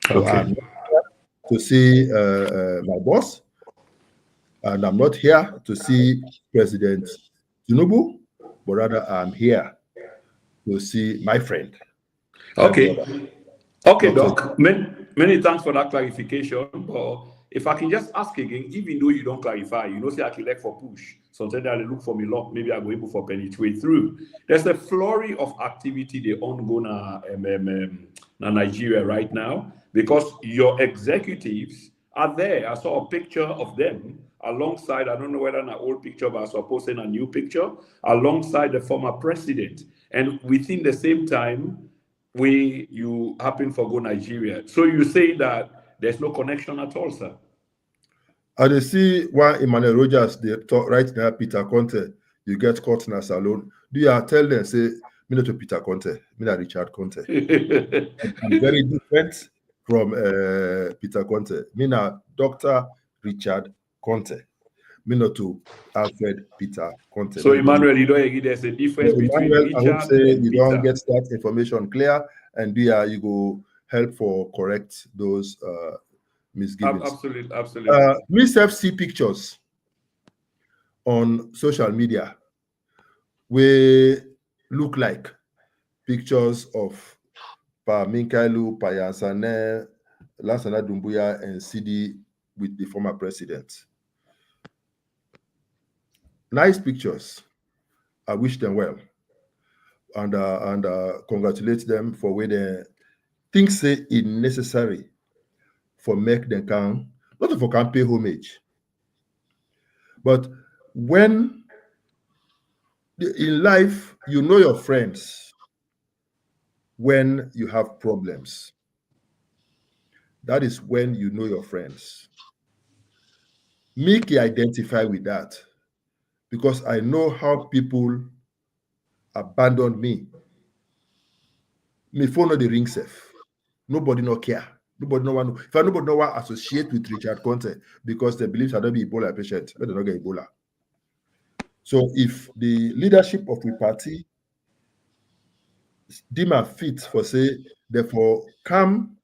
So I'm not here to see my boss, and I'm not here to see President Tinubu, but rather I'm here to see my friend. Okay, Doc. Many thanks for that clarification. But if I can just ask again, even though you don't clarify, say I can look for push. Sometimes I look for me lock. Maybe I go able for penetrate through. There's a flurry of activity they ongoing in Nigeria right now because your executives are there. I saw a picture of them alongside. I don't know whether an old picture, but I saw posting a new picture alongside the former president, and within the same time. You happen for go Nigeria. So you say that there's no connection at all, sir? I see why Emmanuel Rogers, they talk right now, Peter Konteh, you get caught in a salon. Do you tell them, say, me not to Peter Konteh, me not Richard Konteh. I'm very different from Peter Konteh. Me not Dr. Richard Konteh. me not to Alfred Peter KONTEH. So Emmanuel, you don't agree there's a difference between Emmanuel, I hope Richard say and you Peter. don't get that information clear, and you go help for correct those misgivings. Absolutely. Me self see pictures on social media we look like pictures of Pa Minkailu, Pa Yansane, Lansana Dumbuya, and CD with the former president. Nice pictures. I wish them well, and congratulate them for where they think say it necessary for make them can not for can pay homage, but when in life you know your friends when you have problems. That is when you know your friends. Make you identify with that, because I know how people abandoned me. My phone no the ring safe. Nobody no care. Nobody no one. If nobody no one associate with Richard KONTEH because they believe I don't be Ebola patient, but they don't get Ebola. So if the leadership of the party deem a fit for say, therefore come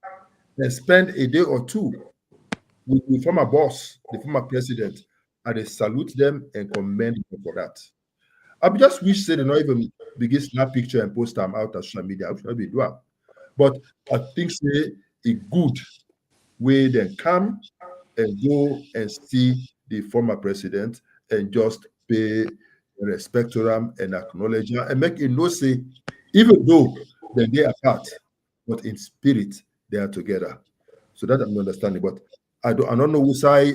and spend a day or two with the former boss, the former president, and they salute them and commend them for that. I just wish they not even begin snap picture and post them out on social media. I should be doing. But I think say it good way they come and go and see the former president and just pay respect to them and acknowledge them and make it no say, even though they are apart, but in spirit they are together. So that I'm understanding. But I don't know who side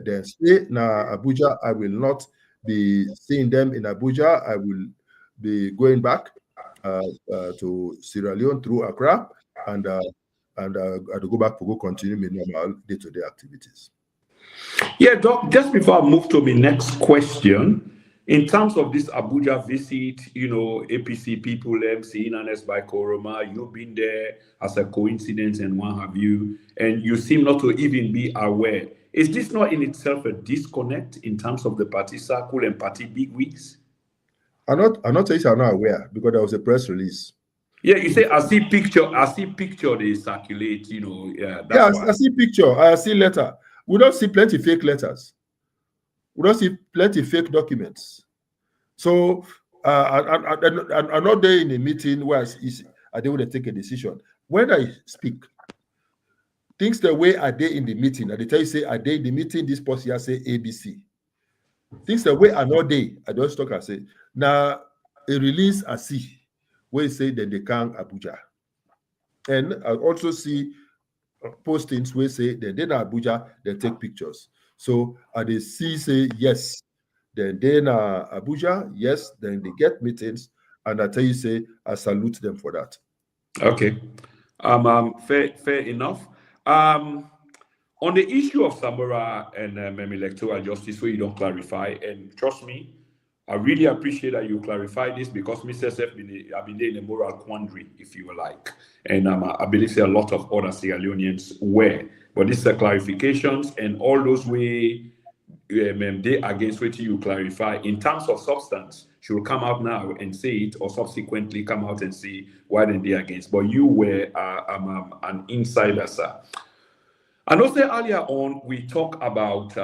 they stay now Abuja. I will not be seeing them in Abuja. I will be going back to Sierra Leone through Accra, and I go back to go continue my normal day-to-day activities. Yeah, Doc, just before I move to my next question, in terms of this Abuja visit, APC people, seeing Ernest by Koroma, you've been there as a coincidence and what have you, and you seem not to even be aware. Is this not in itself a disconnect in terms of the party circle and party bigwigs? I'm not saying I'm not aware because there was a press release. Yeah, you say I see picture they circulate, that's why. I see picture, I see letter. We don't see plenty fake letters. We don't see plenty fake documents. So I'm not there in a meeting where I don't want to take a decision. When I speak, things the way I did in the meeting, and they tell you say I did in the meeting, this person say ABC. Things the way I not there, I don't talk and say now a release I see where you say that they can Abuja. And I also see postings where say that they na Abuja, they take pictures. So they see say yes, then they na Abuja, yes, then they get meetings, and I tell you say I salute them for that. Okay, fair enough. On the issue of Samora and electoral justice, where you don't clarify, and trust me, I really appreciate that you clarify this because Mr. Sef, I've been there in a moral quandary, if you like, and I believe a lot of other Sierra Leoneans were. But this is a clarifications, and all those way they against which you clarify in terms of substance should come out now and say it, or subsequently come out and say why they against. But you were an insider, sir. And also earlier on, we talk about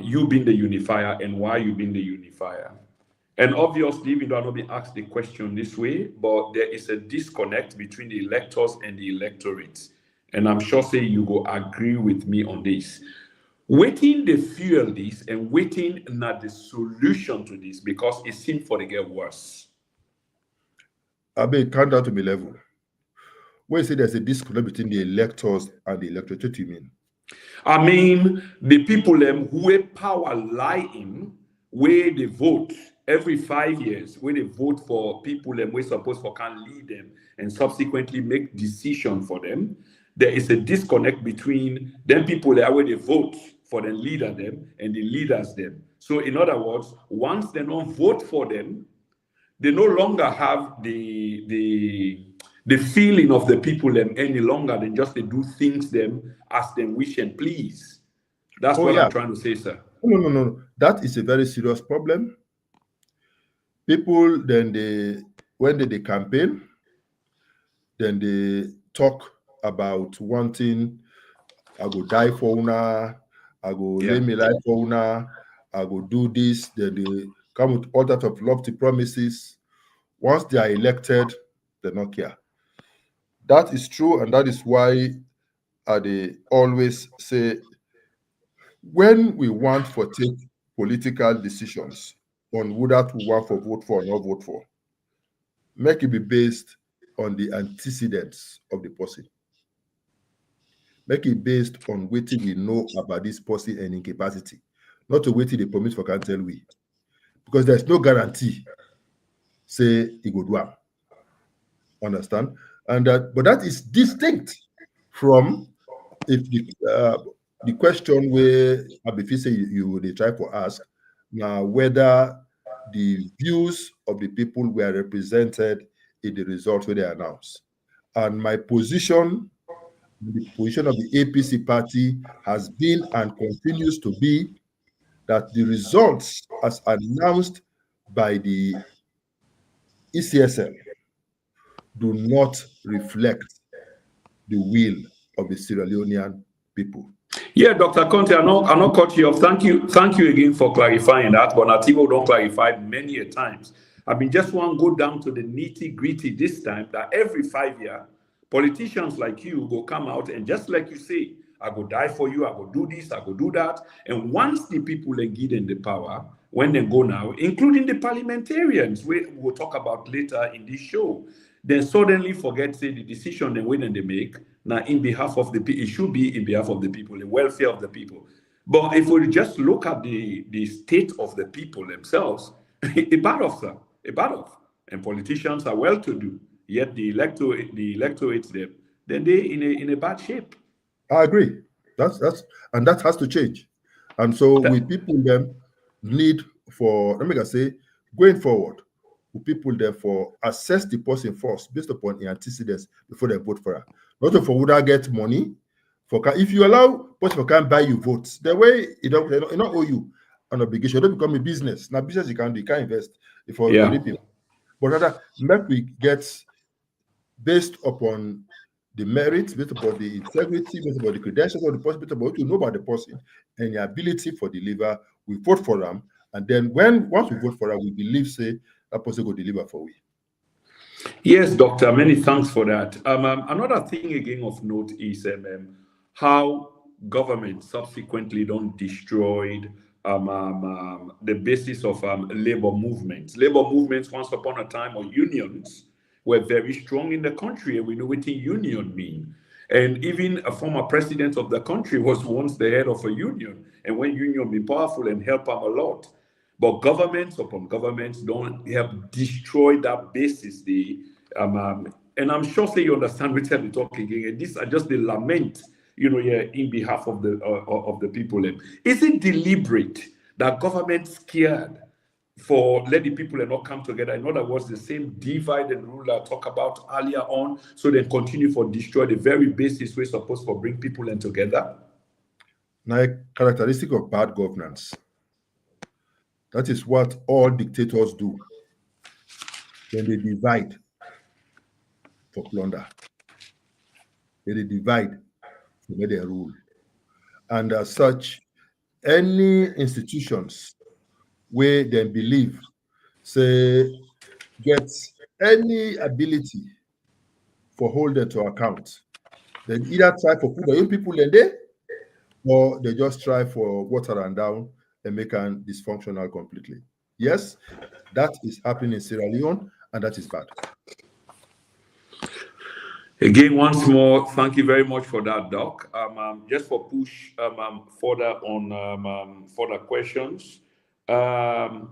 you being the unifier and why you being the unifier. And obviously, even though I not be asked the question this way, but there is a disconnect between the electors and the electorate. And I'm sure say you will agree with me on this. Waiting the fuel this and waiting not the solution to this because it seems for the get worse. I mean, come down to my level. When you say there's a disconnect between the electors and the electorate, what do you mean? I mean, the people who power lie in, where they vote every 5 years, where they vote for people and we're supposed to can lead them and subsequently make decision for them. There is a disconnect between them people there where they vote for the leader them and the leaders them. So in other words, once they don't vote for them, they no longer have the feeling of the people them any longer than just they do things them as them wish and please. That's Oh what yeah. I'm trying to say, sir. No. That is a very serious problem. People then when they campaign, then they talk about wanting, I go die for una, I go lay me life for una, I go do this. Then they come with all that of lofty promises. Once they are elected, they don't care. That is true, and that is why they always say when we want for take political decisions on whether to want for vote for or not vote for, make it be based on the antecedents of the person. Make it based on what we know about this person and incapacity, not to wait till they promise for can tell we. Because there's no guarantee, say he go do am. Understand? And but that is distinct from if the question where Abifi say you would try to ask now whether the views of the people were represented in the results where they announced. And my position, the position of the APC party has been and continues to be that the results as announced by the ECSL do not reflect the will of the Sierra Leonean people. Yeah, Dr. Conte, I not cut you off. Thank you again for clarifying that. But Nativo don't clarify many a times. I mean, just want to go down to the nitty gritty this time that every 5 years, politicians like you go come out and just like you say, I go die for you, I go do this, I go do that. And once the people are given the power, when they go now, including the parliamentarians, we'll talk about later in this show, they suddenly forget, say, the decision and when they make, now in behalf of the people, it should be in behalf of the people, the welfare of the people. But if we just look at the state of the people themselves, a bad off, sir, a bad off. And politicians are well-to-do, yet the electorate them, then they in a bad shape. I agree. And that has to change. And so we people them need for, let me say, going forward, we people therefore assess the person first based upon the antecedents before they vote for her. Not for would I get money for if you allow person can buy you votes, the way it don't owe you an obligation, don't become a business. Now business you can invest for people. But rather make we get based upon the merits, based upon the integrity, based upon the credentials of the person, based upon what you know about the person and the ability for deliver, we vote for them. And then once we vote for them, we believe, say, that person will deliver for we. Yes, Doctor, many thanks for that. Another thing again of note is how government subsequently don't destroy the basis of labor movements. Labor movements once upon a time, or unions, were very strong in the country, and we know what a union mean. And even a former president of the country was once the head of a union, and when union be powerful and help him a lot. But governments upon governments don't help destroy that basis. And I'm sure say you understand what I'm talking again. And these are just the lament, in behalf of the people. Is it deliberate that government scared for let the people and not come together? In other words, the same divide and rule I talked about earlier on, so they continue for destroy the very basis we're supposed to bring people in together. Now, a characteristic of bad governance. That is what all dictators do. When they divide for plunder, they divide for where they rule. And as such, any institutions where they believe, say, get any ability for holding to account, then either try for put the people in there, or they just try for water and down and make them dysfunctional completely. Yes, that is happening in Sierra Leone, and that is bad. Again, once more, thank you very much for that, Doc. Just for push further on further questions. On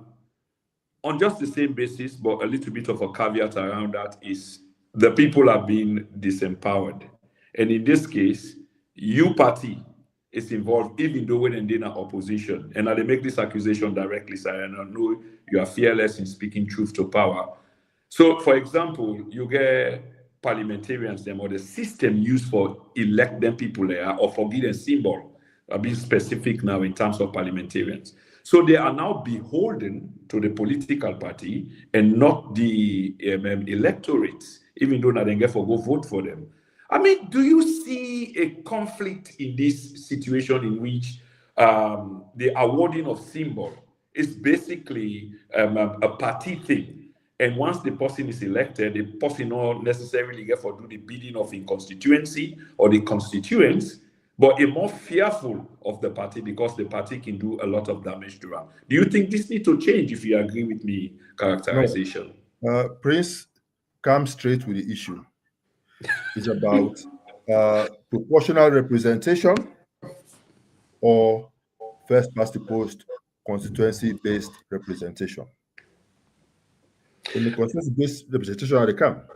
just the same basis, but a little bit of a caveat around that is the people are being disempowered. And in this case, you party is involved, even though when they're in opposition. And I make this accusation directly, sir, and I know you are fearless in speaking truth to power. So, for example, you get parliamentarians, them or the system used for elect them people there or for give them symbol. being specific now in terms of parliamentarians. So they are now beholden to the political party and not the electorate, even though they get for go vote for them. I mean, do you see a conflict in this situation in which the awarding of symbol is basically a party thing? And once the person is elected, the person not necessarily get for do the bidding of in constituency or the constituents, but a more fearful of the party because the party can do a lot of damage to them. Do you think this needs to change if you agree with me characterization? No. Prince, come straight with the issue. It's about proportional representation or first past the post constituency-based representation. In the constituency-based representation at the camp,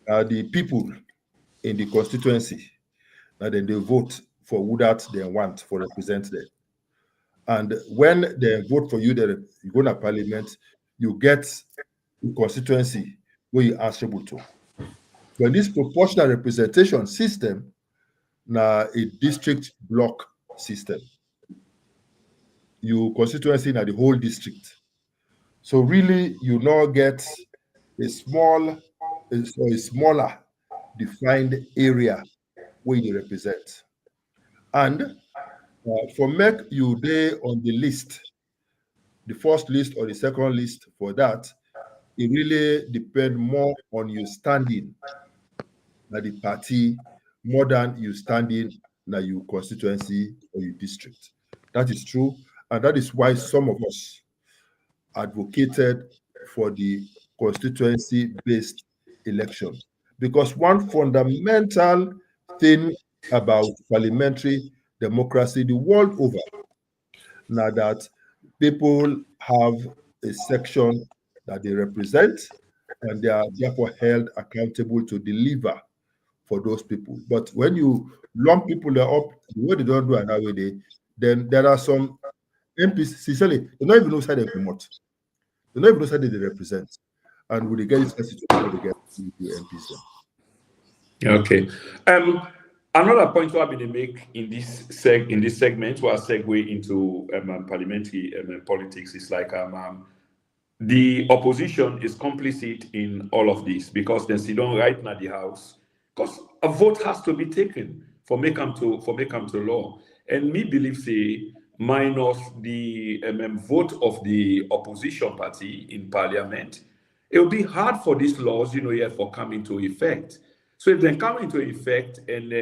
the people in the constituency, and then they vote for who that they want for represent them. And when they vote for you, you go to parliament, you get the constituency where you answerable to. But this proportional representation system, now a district block system. You constituency in the whole district. So really, you now get a smaller defined area where you represent. And for make you there on the list, the first list or the second list for that, it really depends more on your standing at the party more than you standing na your constituency or your district. That is true, and that is why some of us advocated for the constituency-based election. Because one fundamental thing about parliamentary democracy the world over, now that people have a section that they represent, and they are therefore held accountable to deliver for those people. But when you lump people up, the way they don't do another way, then there are some MPs, sincerely, they don't even know how they promote. They don't even know how they represent. And when they get this situation, they get the MPs then. Okay. Another point we have been make in this segment, where I segue into parliamentary politics, is like the opposition is complicit in all of this because they sit down right now the house because a vote has to be taken for make them to law. And me believe say minus the vote of the opposition party in parliament, it will be hard for these laws, yet for come into effect. So if they come into effect and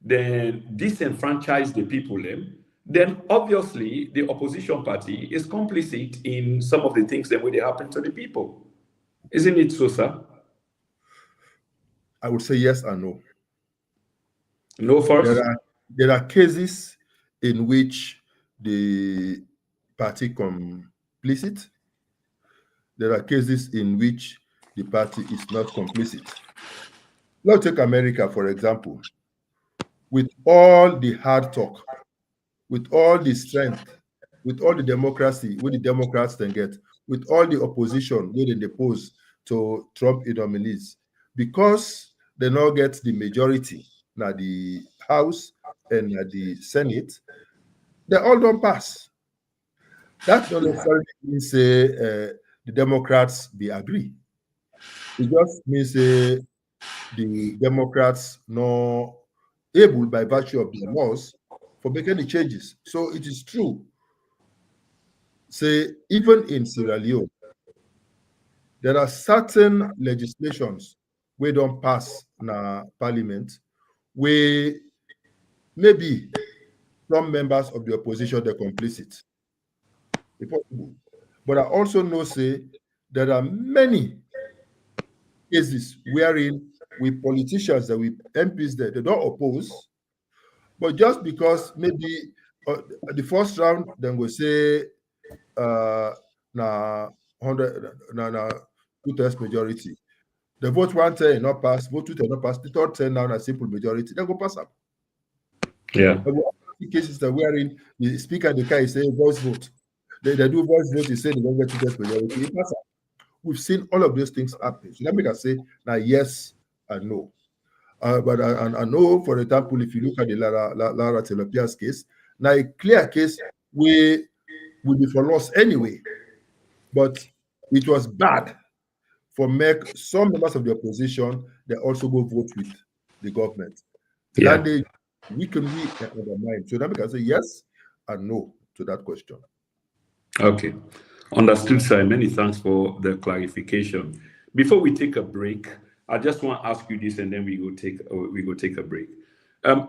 then disenfranchise the people, then obviously the opposition party is complicit in some of the things that will happen to the people. Isn't it so, sir? I would say yes and no. No first? There are cases in which the party complicit. There are cases in which the party is not complicit. Let's take America, for example. With all the hard talk, with all the strength, with all the democracy, what the Democrats can get, with all the opposition where they pose to Trump nominees, because they now get the majority, now the House and the Senate, they all don't pass. That doesn't necessarily mean say the Democrats they agree. It just means the Democrats not able by virtue of their laws for making the changes. So it is true. Say even in Sierra Leone, there are certain legislations we don't pass in parliament where maybe some members of the opposition they're complicit. But I also know say there are many cases wherein we politicians that we MPs there, they don't oppose, but just because maybe the first round then we say na 100 na 2/3 majority. The vote 1/10 not pass, vote 2/3 not pass, the third 10 now a simple majority, then go pass up. Yeah. Cases that wherein the speaker the guy say voice vote. They do voice vote, he say they don't get 2/3 majority, it pass up. We've seen all of those things happen. So let me say now yes and no. But I know, for example, if you look at the Lara Telopia's case, now a clear case will be for loss anyway. But it was bad for some members of the opposition, they also go vote with the government. Yeah. That day, we undermine. So that we can say yes and no to that question. Okay. Understood, sir. Many thanks for the clarification. Before we take a break, I just want to ask you this, and then we go take a break.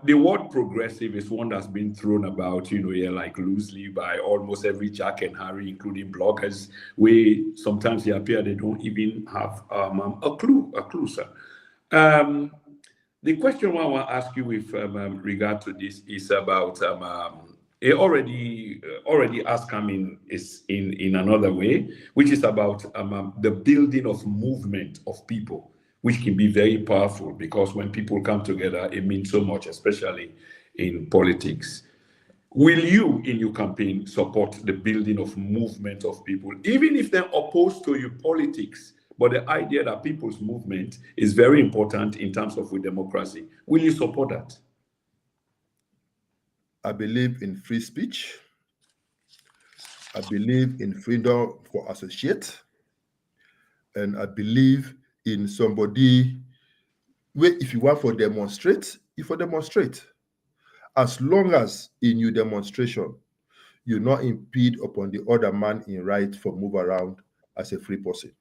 The word progressive is one that's been thrown about, like loosely by almost every Jack and Harry, including bloggers, where sometimes they appear they don't even have a clue, sir. The question I want to ask you with regard to this is about already asked is in another way, which is about the building of movement of people, which can be very powerful, because when people come together, it means so much, especially in politics. Will you, in your campaign, support the building of movement of people, even if they're opposed to your politics? But the idea that people's movement is very important in terms of with democracy. Will you support that? I believe in free speech. I believe in freedom for associate. And I believe in somebody where if you want to demonstrate, you for demonstrate. As long as in your demonstration, you not impede upon the other man in right for move around as a free person.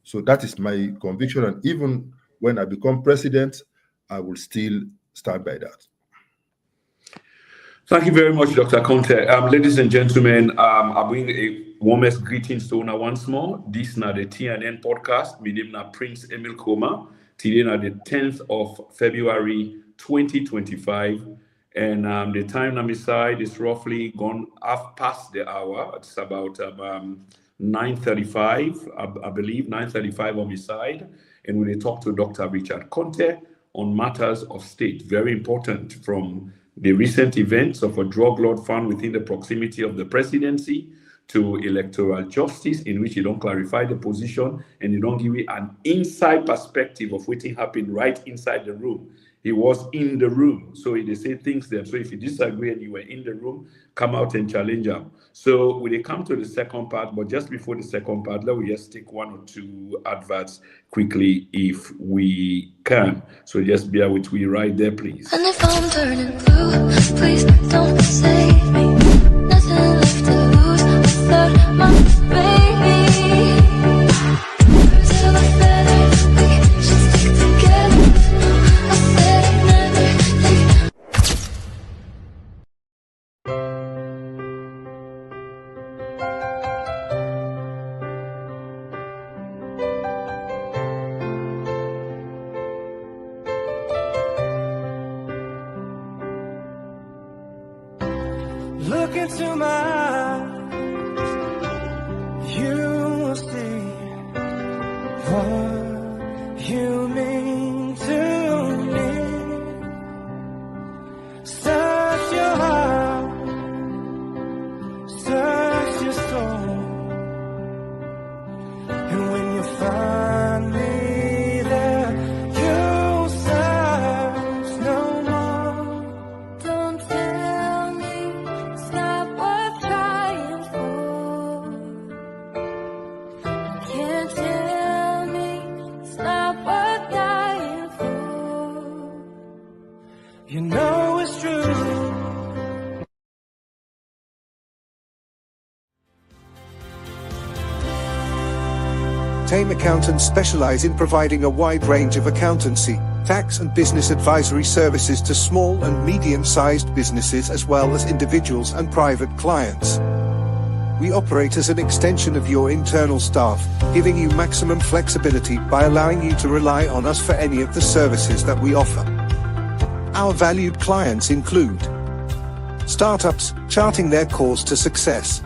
So that is my conviction. And even when I become president, I will still stand by that. Thank you very much, Dr. KONTEH. Ladies and gentlemen, I bring a warmest greetings to una once more. This is the TNN podcast. My name is Prince Emil Koma. Today is the 10th of February, 2025. And the time on my side is roughly gone half past the hour. It's about 9:35, I believe, 9:35 on my side. And we will talk to Dr. Richard KONTEH on matters of state, very important, from the recent events of a drug lord found within the proximity of the presidency to electoral justice, in which you don't clarify the position and you don't give it an inside perspective of what happened right inside the room. He was in the room, so they say things there. So if you disagree and you were in the room, come out and challenge them. So we come to the second part, but just before the second part, let me just take one or two adverts quickly if we can. So just bear with me right there, please. And if I'm turning blue, please don't save me. Nothing left to lose without my baby. Birds of a feather, we should stick together. I said I'd never leave. Look into my eyes, you will see what you mean to me. Search your heart, search your soul, and when you find me there, you'll search no more. Don't tell me it's not worth trying for. Can't tell me it's not worth dying for. You know it's true. Tame accountants specialize in providing a wide range of accountancy, tax and business advisory services to small and medium-sized businesses as well as individuals and private clients. We operate as an extension of your internal staff, giving you maximum flexibility by allowing you to rely on us for any of the services that we offer. Our valued clients include startups charting their course to success,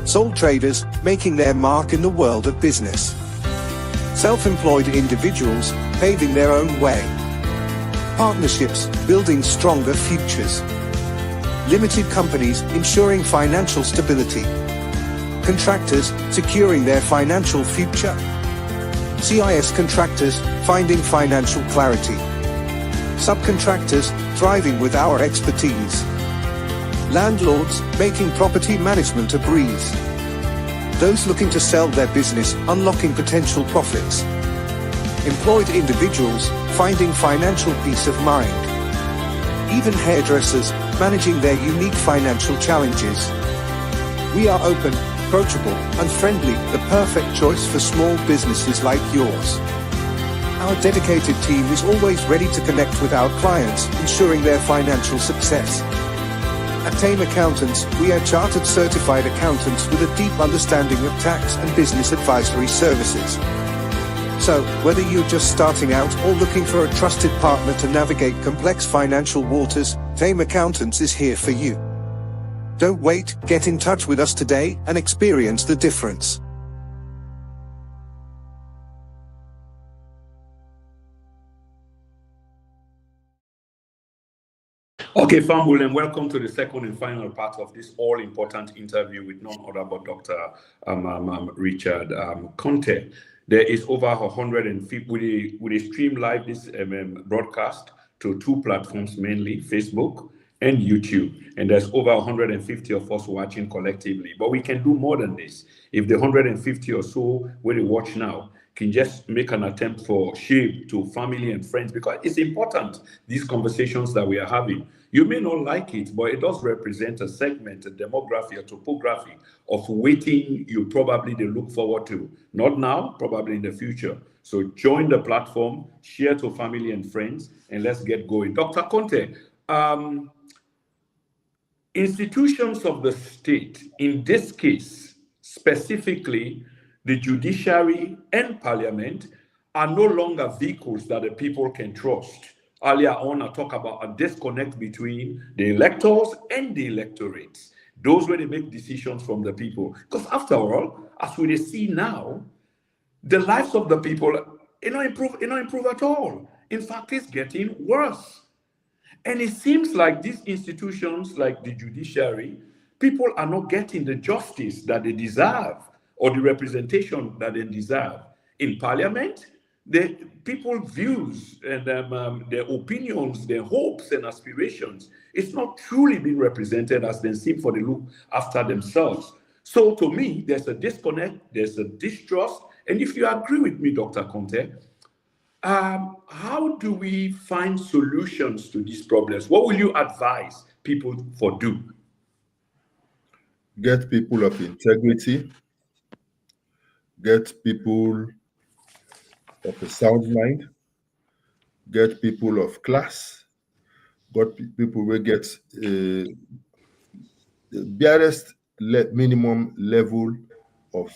sole traders making their mark in the world of business, self-employed individuals paving their own way, partnerships building stronger futures, limited companies ensuring financial stability, contractors securing their financial future, CIS contractors, finding financial clarity. Subcontractors, thriving with our expertise. Landlords, making property management a breeze. Those looking to sell their business, unlocking potential profits. Employed individuals, finding financial peace of mind. Even hairdressers, managing their unique financial challenges. We are open, approachable, and friendly, the perfect choice for small businesses like yours. Our dedicated team is always ready to connect with our clients, ensuring their financial success. At Tame Accountants, we are chartered certified accountants with a deep understanding of tax and business advisory services. So, whether you're just starting out or looking for a trusted partner to navigate complex financial waters, Tame Accountants is here for you. Don't wait, get in touch with us today and experience the difference. Okay, Fambul, and welcome to the second and final part of this all-important interview with none other but Dr. Richard KONTEH. There is over 150, we stream live this broadcast to two platforms mainly, Facebook and YouTube. And there's over 150 of us watching collectively. But we can do more than this. If the 150 or so where they watch now can just make an attempt for share to family and friends, because it's important, these conversations that we are having. You may not like it, but it does represent a segment, a demography, a topography of waiting you probably they look forward to. Not now, probably in the future. So join the platform, share to family and friends, and let's get going. Dr. KONTEH, institutions of the state, in this case, specifically the judiciary and parliament, are no longer vehicles that the people can trust. Earlier on, I talked about a disconnect between the electors and the electorates. Those where they make decisions from the people. Because after all, as we see now, the lives of the people not improve at all. In fact, it's getting worse. And it seems like these institutions, like the judiciary, people are not getting the justice that they deserve or the representation that they deserve. In parliament, the people's views and their opinions, their hopes and aspirations, it's not truly being represented as they seem for the look after themselves. So to me, there's a disconnect, there's a distrust. And if you agree with me, Dr. KONTEH, how do we find solutions to these problems? What will you advise people for do? Get people of integrity, get people of a sound mind, get people of class, got people will get the barest minimum level of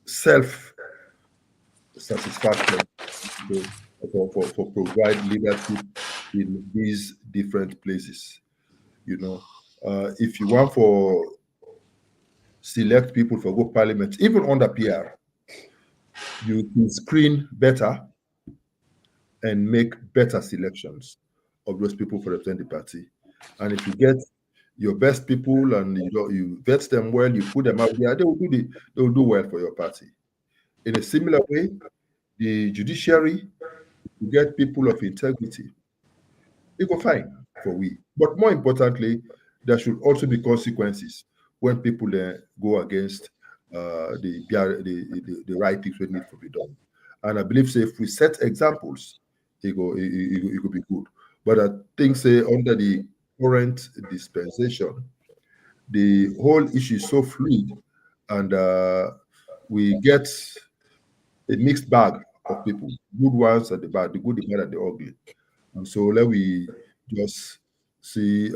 self-satisfaction for provide leadership in these different places. You know, if you want for select people for go parliament, even under PR, you can screen better and make better selections of those people for represent the party. And if you get your best people and you vet them well, you put them out there, they will do well for your party. In a similar way, the judiciary, you get people of integrity, it go fine for we. But more importantly, there should also be consequences when people go against the right things that need to be done. And I believe, say, if we set examples, it could be good. But I think, say, under the current dispensation, the whole issue is so fluid, and we get a mixed bag of people, good ones and the bad, the good, the bad, and the ugly. And so let we just see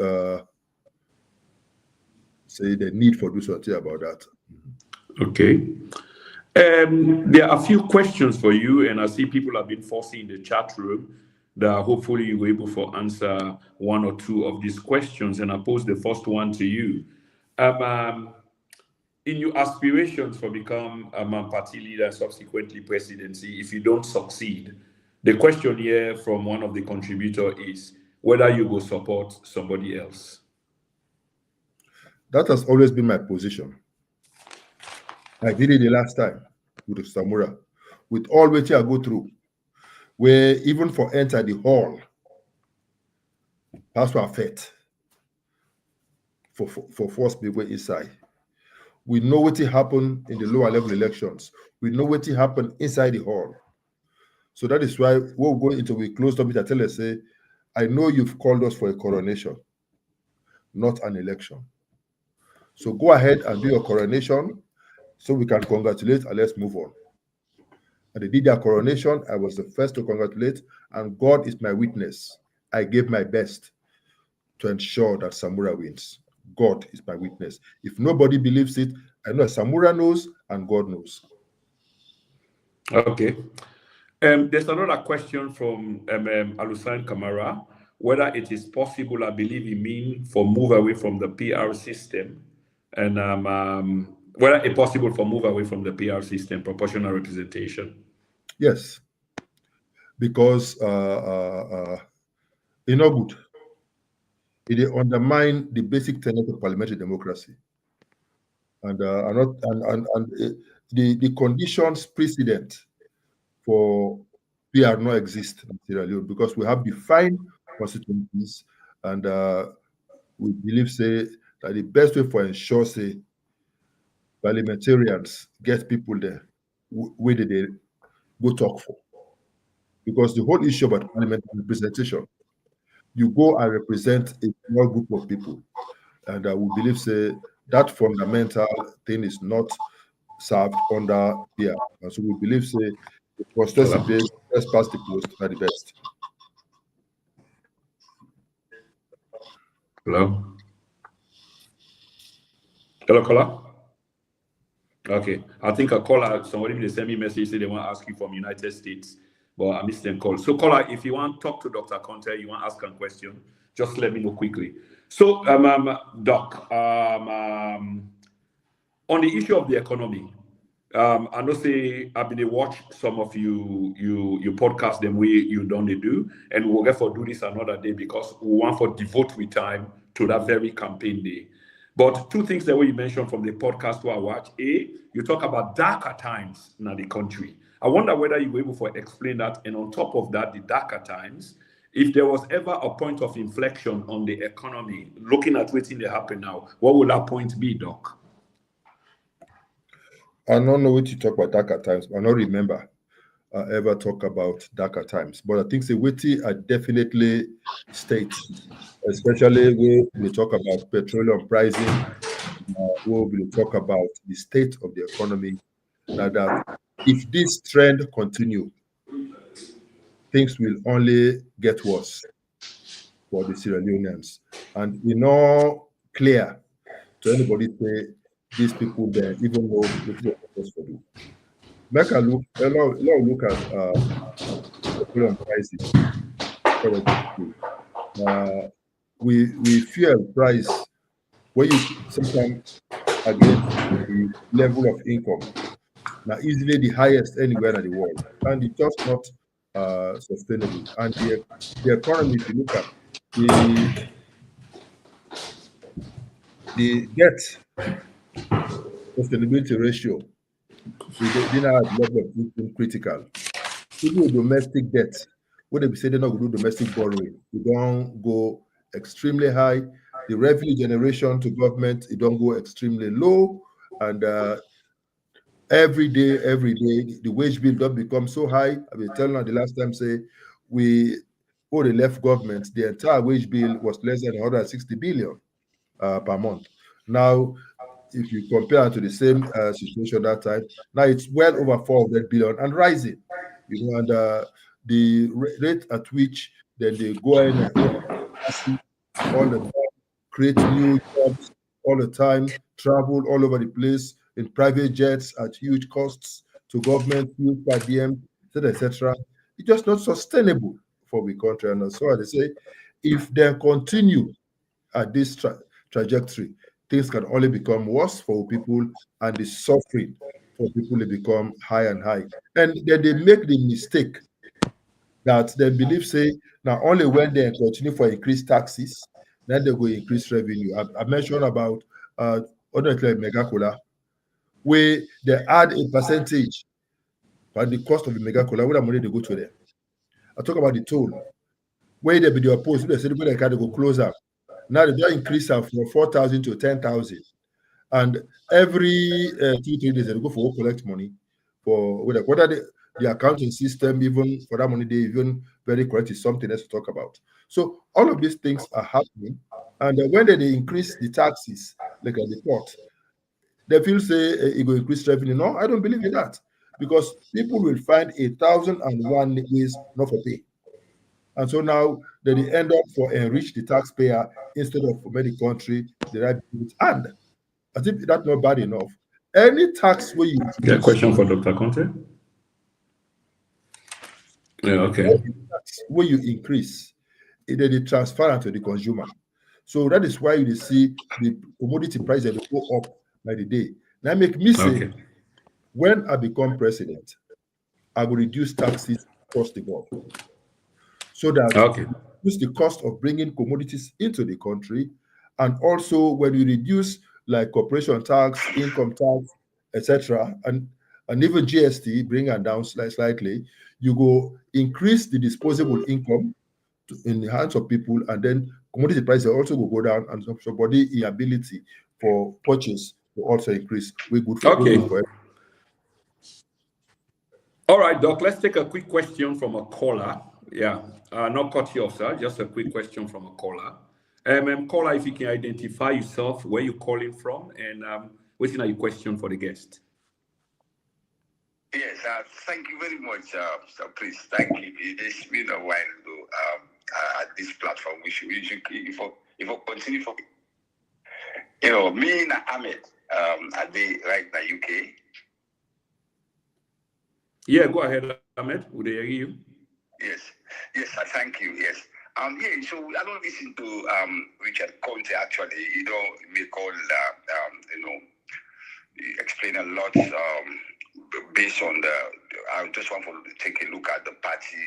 say the need for do something about that. Okay. There are a few questions for you, and I see people have been forcing in the chat room that hopefully you were able to answer one or two of these questions, and I pose the first one to you. In your aspirations for become a party leader and subsequently presidency, if you don't succeed, the question here from one of the contributors is whether you will support somebody else. That has always been my position. I did it the last time with Samura, with all which I go through, where even for enter the hall, that's what fit for force people inside. We know what happened in the lower level elections. We know what happened inside the hall. So that is why we'll go into we closed up. I tell us, say, I know you've called us for a coronation, not an election. So go ahead and do your coronation so we can congratulate and let's move on. And they did their coronation. I was the first to congratulate, and God is my witness. I gave my best to ensure that Samura wins. God is my witness. If nobody believes it, I know Samura knows and God knows. Okay. There's another question from Alusan Kamara, whether it is possible, I believe you mean, for move away from the PR system, and whether it's possible for move away from the PR system, proportional representation. Yes, because it's not good. It undermines the basic tenet of parliamentary democracy, and the conditions precedent for PR not exist in Sierra Leone because we have defined constituencies, and we believe say that the best way for ensure say parliamentarians get people there where they go talk for, because the whole issue about parliamentary representation, you go and represent a small group of people, and we believe say that fundamental thing is not served under PR, and so we believe say the constituency based best past the post are the best. Hello? Hello, caller? Okay. I think a caller, somebody sent me a message, say they want to ask you from United States, but I missed them call. So, caller, if you want to talk to Dr. KONTEH, you want to ask a question, just let me know quickly. So, Doc, on the issue of the economy, I know say I've been watch some of you podcast them way you don't do, and we'll get for do this another day because we want for devote with time to that very campaign day. But two things that you mentioned from the podcast to I watch. A, you talk about darker times in the country. I wonder whether you were able to explain that, and on top of that, the darker times, if there was ever a point of inflection on the economy, looking at what's in the happen now, what would that point be, Doc? I don't know what you talk about darker times. I don't remember ever talk about darker times. But I think the witty are definitely states, especially when we talk about petroleum pricing, when we talk about the state of the economy. Now that if this trend continue, things will only get worse for the Sierra Leoneans. And we're not clear to anybody say these people there even know what they're supposed to do. Make a look at petroleum prices. We fuel price when you sometimes against the level of income. Now easily the highest anywhere in the world, and it's just not sustainable. And the economy, if you look at the debt sustainability ratio, we didn't have a level of critical. Even with domestic debt, what they say they're not going to do domestic borrowing, we don't go extremely high. The revenue generation to government, it don't go extremely low, and every day, the wage bill don't become so high. I've been telling you the last time, say before they left government, the entire wage bill was less than 160 billion per month. Now, if you compare to the same situation that time, now it's well over 400 billion and rising. You know, and the rate at which then they go in all the time, create new jobs all the time, travel all over the place in private jets at huge costs to government, huge per diem, etc. It's just not sustainable for the country. And so they say, if they continue at this trajectory, things can only become worse for people, and the suffering for people will become high and high. And then they make the mistake that they believe, say, now only when they continue for increased taxes, then they will increase revenue. I mentioned about Megacola, where they add a percentage by the cost of the mega cola, where the money they go to them. I talk about the toll, where they be the opposed, they say they can go closer. Now they don't increase from 4,000 to 10,000. And every 2-3 days, they go for collect money for whether the accounting system, even for that money, they even very correct is something else to talk about. So all of these things are happening. And when they increase the taxes, like at the port, they feel say it will increase revenue. No, I don't believe in that, because people will find 1,001 ways not for pay. And so now they end up for enrich the taxpayer instead of for make the country the right benefits. And I think that's not bad enough. Any tax where you Yeah, increase, question for Dr. Conte. Yeah, okay. any tax where you increase, then they transfer it to the consumer. So that is why you see the commodity price that go up by the day. Now make me say, Okay. when I become president, I will reduce taxes across the board, so that Okay. reduce the cost of bringing commodities into the country, and also when you reduce like corporation tax, income tax, etc., and even GST, bring it down slightly, you go increase the disposable income in the hands of people, and then commodity prices also will go down, and somebody ability for purchase will also increase. We're good for Okay. good for everyone. All right, Doc, let's take a quick question from a caller. Yeah, not cut you off, sir. Just a quick question from a caller. Caller, if you can identify yourself, where you're calling from, and what's your question for the guest? Yes, thank you very much, Sir Prince. Thank you. It's been a while though, at this platform. We should if we continue for, me and Ahmed, are they right now UK? Yeah, go ahead, Ahmed. Would they hear you? Yes, thank you. Yes. Yeah, so I don't listen to Richard Conte actually. We call explain a lot based on I just want to take a look at the party,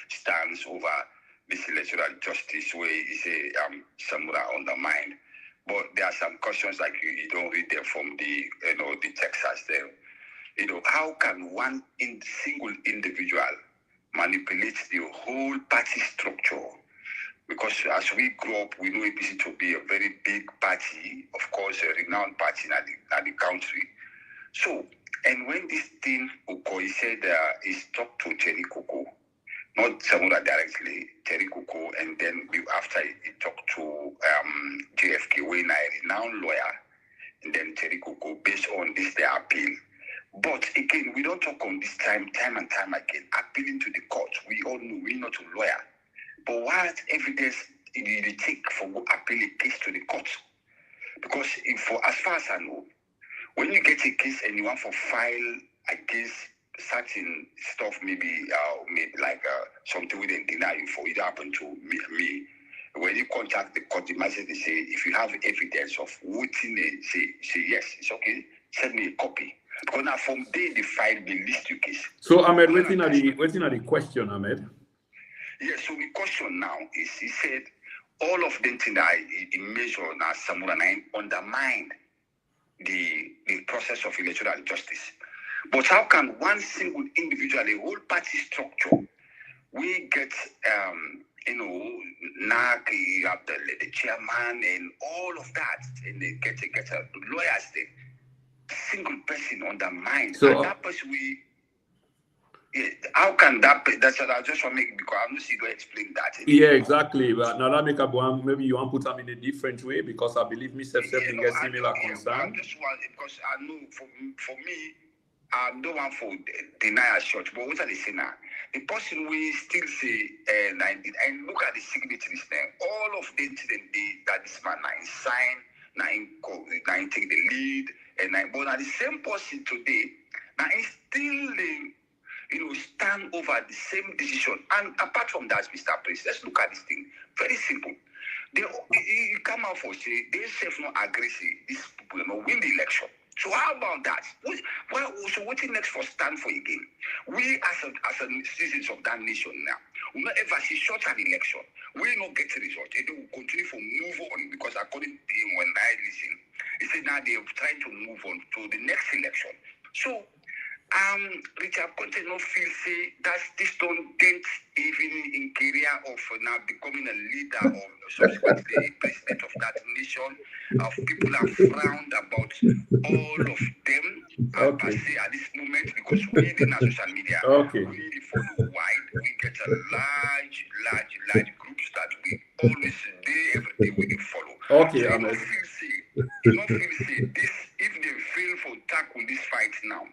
stance over this electoral justice where you say somewhere undermined. But there are some questions like you don't read them from the Texas there. How can one single individual manipulate the whole party structure? Because as we grow up, we know APC to be a very big party, of course, a renowned party in the country. So, and when this thing occurred, he said he talked to Terry Coco, not Samura directly, Terry Coco, and then after he talked to JFK, when a renowned lawyer, and then Terry Coco, based on this, their appeal. But again, we don't talk on this time and time again, appealing to the court. We all know we're not a lawyer. But what evidence did you take for appeal a case to the court? Because as far as I know, when you get a case and you want to file against certain stuff, maybe like something we didn't deny you for, it happened to me. When you contact the court, the magistrate, they say, if you have evidence of voting, say yes, it's okay, send me a copy. Because now from there, they file the list your case. So, Ahmed, waiting at the question, Ahmed. Yes, so the question now is, he said, all of them things that he measured now, Samura 9 undermined the process of electoral justice. But how can one single individual, a whole party structure, we get, NAC, you have the chairman and all of that, and they get lawyers, the single person undermined. So, and that person, how can that be? That's what I just want to make, because I'm not going to explain that. Yeah, exactly. But now that make up one, maybe you want to put them in a different way, because I believe Mr. Sepping gets similar concern. I just want, because I know for me, I don't want to deny a shot, but what are they saying now? The person will still say, and look at the signatories now, all of them that this man now sign, now take the lead, but now the same person today, now is still stand over the same decision. And apart from that, Mr. Prince, let's look at this thing. Very simple. They come out for say they self not agree, say these people win the election. So how about that? So what's next for stand for again? We as a citizens of that nation now, we not ever see short an election. We not get a result. And they will continue to move on, because according to him, when I listen, He said now they're trying to move on to the next election. So Richard KONTEH no feel say that this don't dent even in career of now becoming a leader or subsequently president of that nation. People are frowned about all of them per se at this moment because we in our social media we follow wide. We get a large groups that we always day every day we follow. Okay, so Ahmed. you don't feel say this if they fail for tackle this fight now.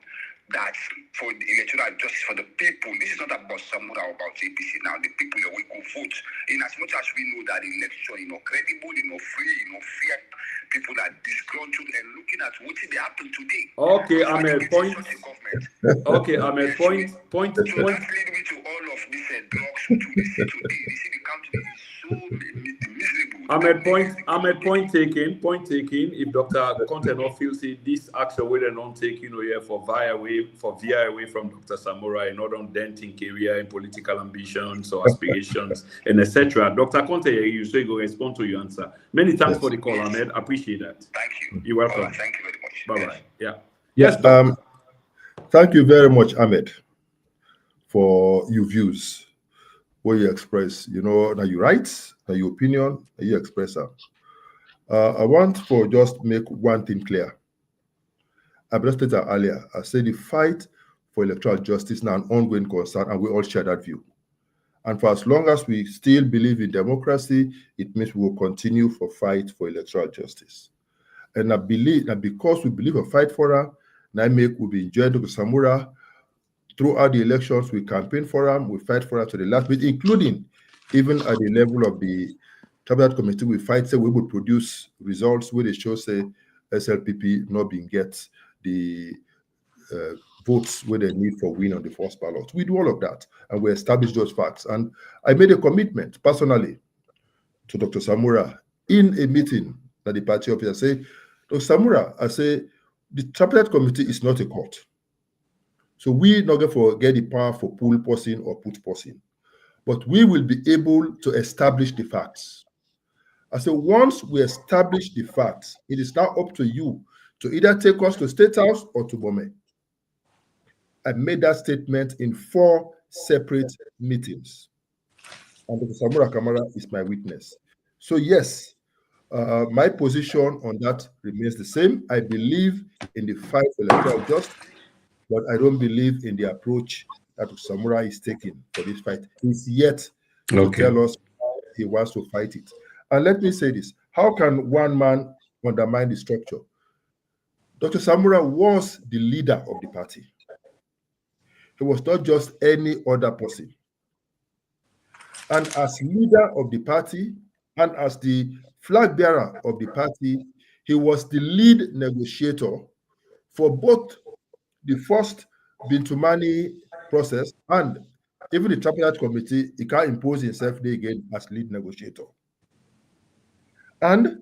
That for the electoral justice for the people, this is not about Samura or about APC now. The people that will go vote. In as much as we know that the election, credible, free, fair, people are disgruntled and looking at what they happen today. Okay, so Ahmed, point. Okay, Ahmed, point. So that leads me to all of these drugs to the see today. You see the country is so miserable. Ahmed, point taken. If Dr. KONTEH not feels this action where they're not taking here for via away from Dr. Samura and not on denting career and political ambitions or aspirations and etc. Dr. KONTEH, you say go respond to your answer. Many thanks for the call, Ahmed. Appreciate that. Thank you. You're welcome. Thank you very much. Bye-bye. Yeah. Yes. Thank you very much, Ahmed, for your views, what you express. Now you write, now your opinion, now you express them. I want for just make one thing clear. I stated earlier, I said the fight for electoral justice is now an ongoing concern, and we all share that view. And for as long as we still believe in democracy, it means we will continue for fight for electoral justice. And I believe that because we believe a fight for her, Naimake will be enjoying Dr. Samura throughout the elections. We campaign for him, we fight for her to the last bit, including even at the level of the cabinet committee. We fight, say we will produce results where they show, say, SLPP not being get the votes where they need for win on the first ballot. We do all of that, and we establish those facts. And I made a commitment personally to Dr. Samura in a meeting that the party office. I say, Dr. Samura, I say, the cabinet committee is not a court. So we not going to get the power for pull person or put person. But we will be able to establish the facts. I say, once we establish the facts, it is now up to you to either take us to State House or to Bome. I made that statement in 4 separate meetings. And Dr. Samura Kamara is my witness. So yes, my position on that remains the same. I believe in the fight for electoral justice, but I don't believe in the approach that Samura is taking for this fight. He's yet to tell us how he wants to fight it. And let me say this, how can one man undermine the structure? Dr. Samura was the leader of the party. He was not just any other person. And as leader of the party and as the flag bearer of the party, he was the lead negotiator for both the first Bintumani process and even the Tripartite Committee. He can't impose himself there again as lead negotiator. And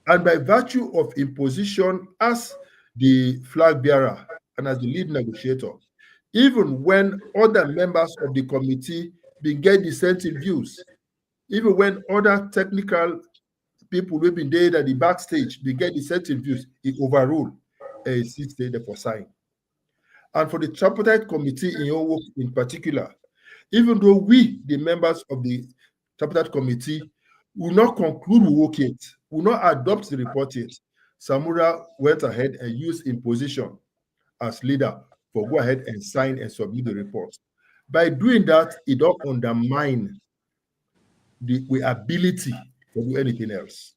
by virtue of imposition as the flag bearer and as the lead negotiator, even when other members of the committee began dissenting views, even when other technical people who have been there at the backstage began dissenting views, he overruled and he stayed there for sign. And for the Tripartite Committee in your work in particular, even though we, the members of the Tripartite Committee, will not conclude we work yet, will not adopt the report yet, Samura went ahead and used imposition as leader for go ahead and sign and submit the report. By doing that, it don't undermine the ability to do anything else.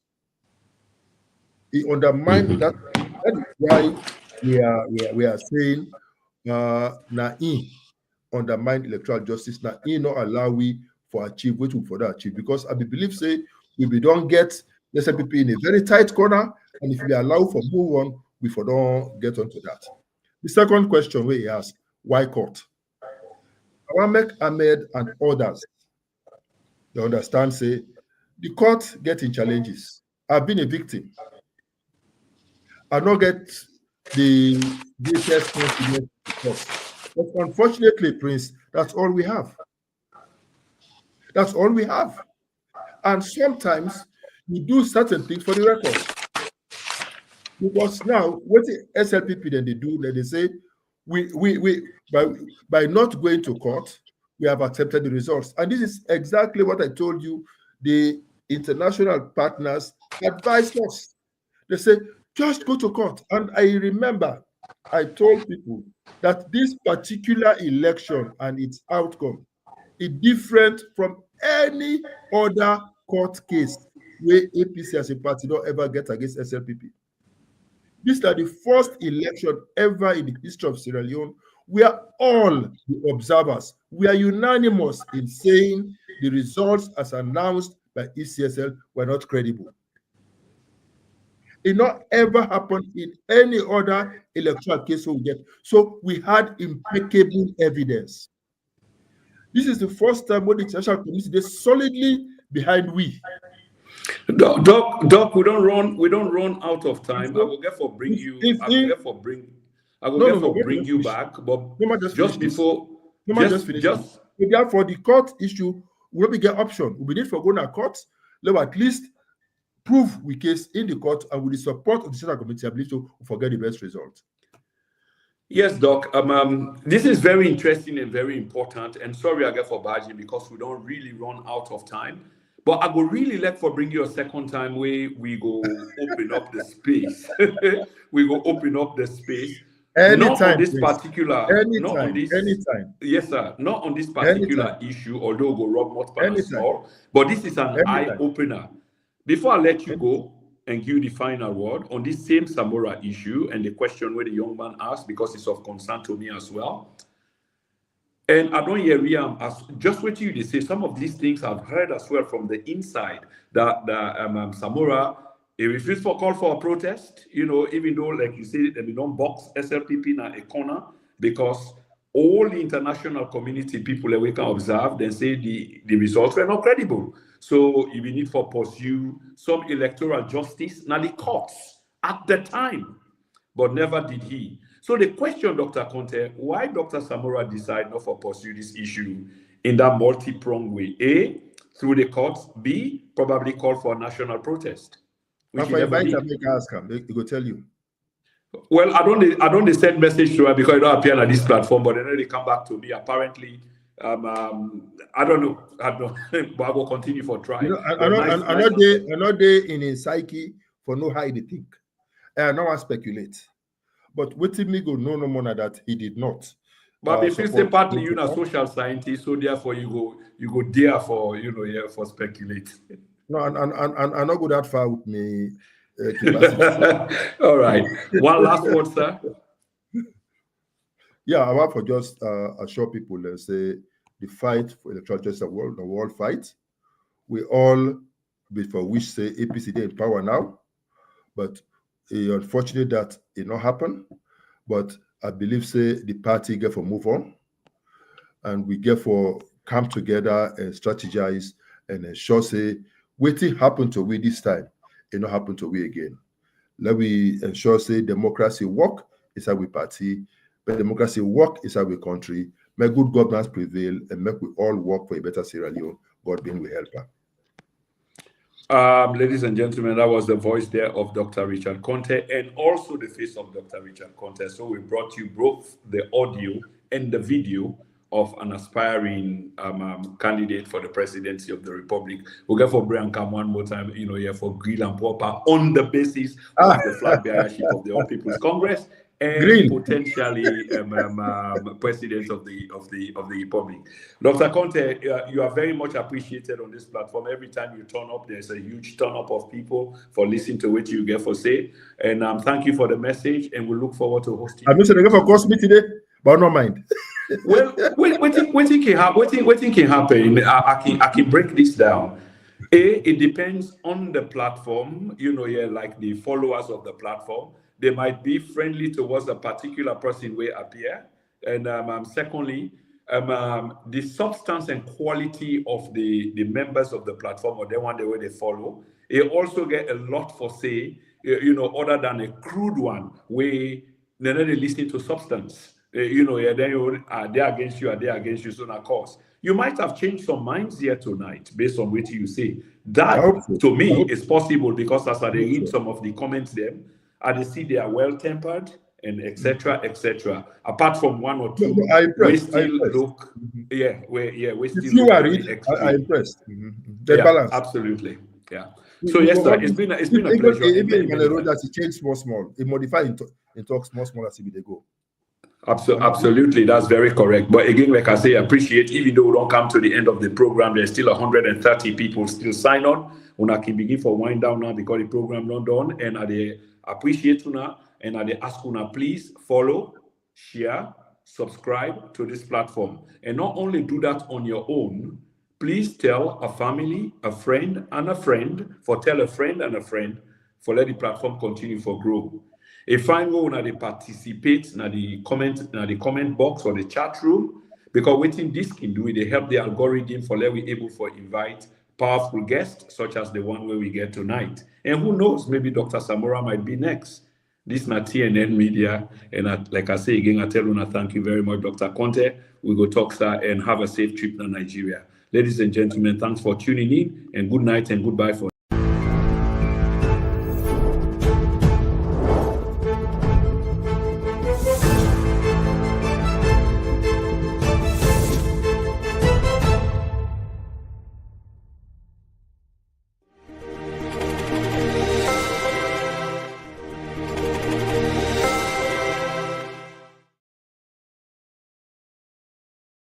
It undermines that. That is why we are saying undermine electoral justice. Not allow we for achieve what we for that achieve, because I believe say we don't get SLPP in a very tight corner, and if we allow for move on, we for don't get onto that. The second question where he asked, why court? Awamek, Ahmed, and others, they understand, say, the court getting challenges. I've been a victim. I don't get the greatest confidence in the court. But unfortunately, Prince, that's all we have. That's all we have. And sometimes you do certain things for the record. Because now what the SLPP then they do, then they say we by not going to court, we have accepted the results. And this is exactly what I told you. The international partners advised us. They say, just go to court. And I remember I told people that this particular election and its outcome is different from any other court case where APC as a party don't ever get against SLPP. These are the first election ever in the history of Sierra Leone where all the observers were unanimous in saying the results as announced by ECSL were not credible. It not ever happened in any other electoral case we get. So we had impeccable evidence. This is the first time when the international community is solidly behind we. Doc, we don't run out of time. I will therefore bring you. I will therefore bring you back. But just before, therefore the court issue will be get option. We need for going to court. Let at least prove we case in the court, and with the support of the Central Committee, I believe to forget the best result. Yes, Doc. This is very interesting and very important. And sorry again for barging because we don't really run out of time. But I would really like for bring you a second time where we go open up the space. We go open up the space. Anytime, not on this please. particular, anytime, not on this, anytime. Yes, sir. Not on this particular issue, although go rob multiple small. But this is an eye opener. Before I let you go and give you the final word on this same Samora issue and the question where the young man asked, because it's of concern to me as well. And I don't hear as just what you say. Some of these things I've heard as well from the inside that Samora refused for call for a protest. You know, even though, like you say, they don't box SLPP in a corner because all the international community people that we can observe, they say the results were not credible. So if we need for pursue some electoral justice, now the courts at the time, but never did he. So the question, Dr. KONTEH, why Dr. Samora decide not for pursue this issue in that multi-pronged way? A, through the courts. B, probably call for a national protest. Which he never did. He will tell you. Well, I don't send message to her because I don't appear on this platform, but then they come back to me. Apparently, I don't know, but I will continue for trying. You know, another in his psyche for no how he think. I don't want to speculate. But with me go no more than that he did not. But if you say partly you're a social scientist, so therefore you go there for for speculate. No, and not go that far with me. All right. One last word, sir. Yeah, I want for just assure people and say the fight for electoral justice, the world fight. We all before wish say APC they in power now, but unfortunate that it not happen. But I believe say the party get for move on, and we get for come together and strategize and ensure say waiting happen to we this time, it not happen to we again. Let we ensure say democracy work inside we party, but democracy work inside we country. Make good governance prevail and make we all work for a better Sierra Leone. God being we help her. Ladies and gentlemen, that was the voice there of Dr. Richard KONTEH and also the face of Dr. Richard KONTEH. So we brought you both the audio and the video of an aspiring candidate for the presidency of the Republic. We'll get for Brian come one more time, here for Grill and Proper on the basis of the flag bearership of the All People's Congress and Green. Potentially president of the Republic. Dr. KONTEH, you are very much appreciated on this platform. Every time you turn up, there's a huge turn up of people for listening to what you get for say. And thank you for the message, and we look forward to hosting you. I'm not going for course me today, but no mind. Well, what can happen? I can break this down. It depends on the platform. Like the followers of the platform, they might be friendly towards a particular person where appear. And secondly, the substance and quality of the members of the platform or the way they follow, they also get a lot for say, other than a crude one where they're not listening to substance. Then are they against you? Are they against you? So, of course, you might have changed some minds here tonight based on what you say. That, to me, is possible because as I read some of the comments there, I see they are well-tempered and etc. etc. Apart from one or two, I we impressed. still look, we The still few look I very read, I extreme. impressed. The Yeah, balance. absolutely. Yeah. So yes, sir, it's been a pleasure. Even Emmanuel Rogers, he changed small. He modified in talk small as he they go. Absolutely, that's very correct. But again, like I say, I appreciate, even though we don't come to the end of the program, there's still 130 people still sign on. Una can begin for wind down now because the program not done. And I appreciate una and I ask una please follow, share, subscribe to this platform. And not only do that on your own, please tell a family, a friend, and a friend, for tell a friend and a friend, for let the platform continue for grow. If I go now, they participate in the comment box or the chat room, because waiting this can do it, they help the algorithm for let we able for invite powerful guests such as the one where we get tonight. And who knows, maybe Dr. Samora might be next. This is not TNN Media, and like I say again, I tell you, thank you very much, Dr. KONTEH. We go talk, sir, and have a safe trip to Nigeria. Ladies and gentlemen, thanks for tuning in, and good night and goodbye for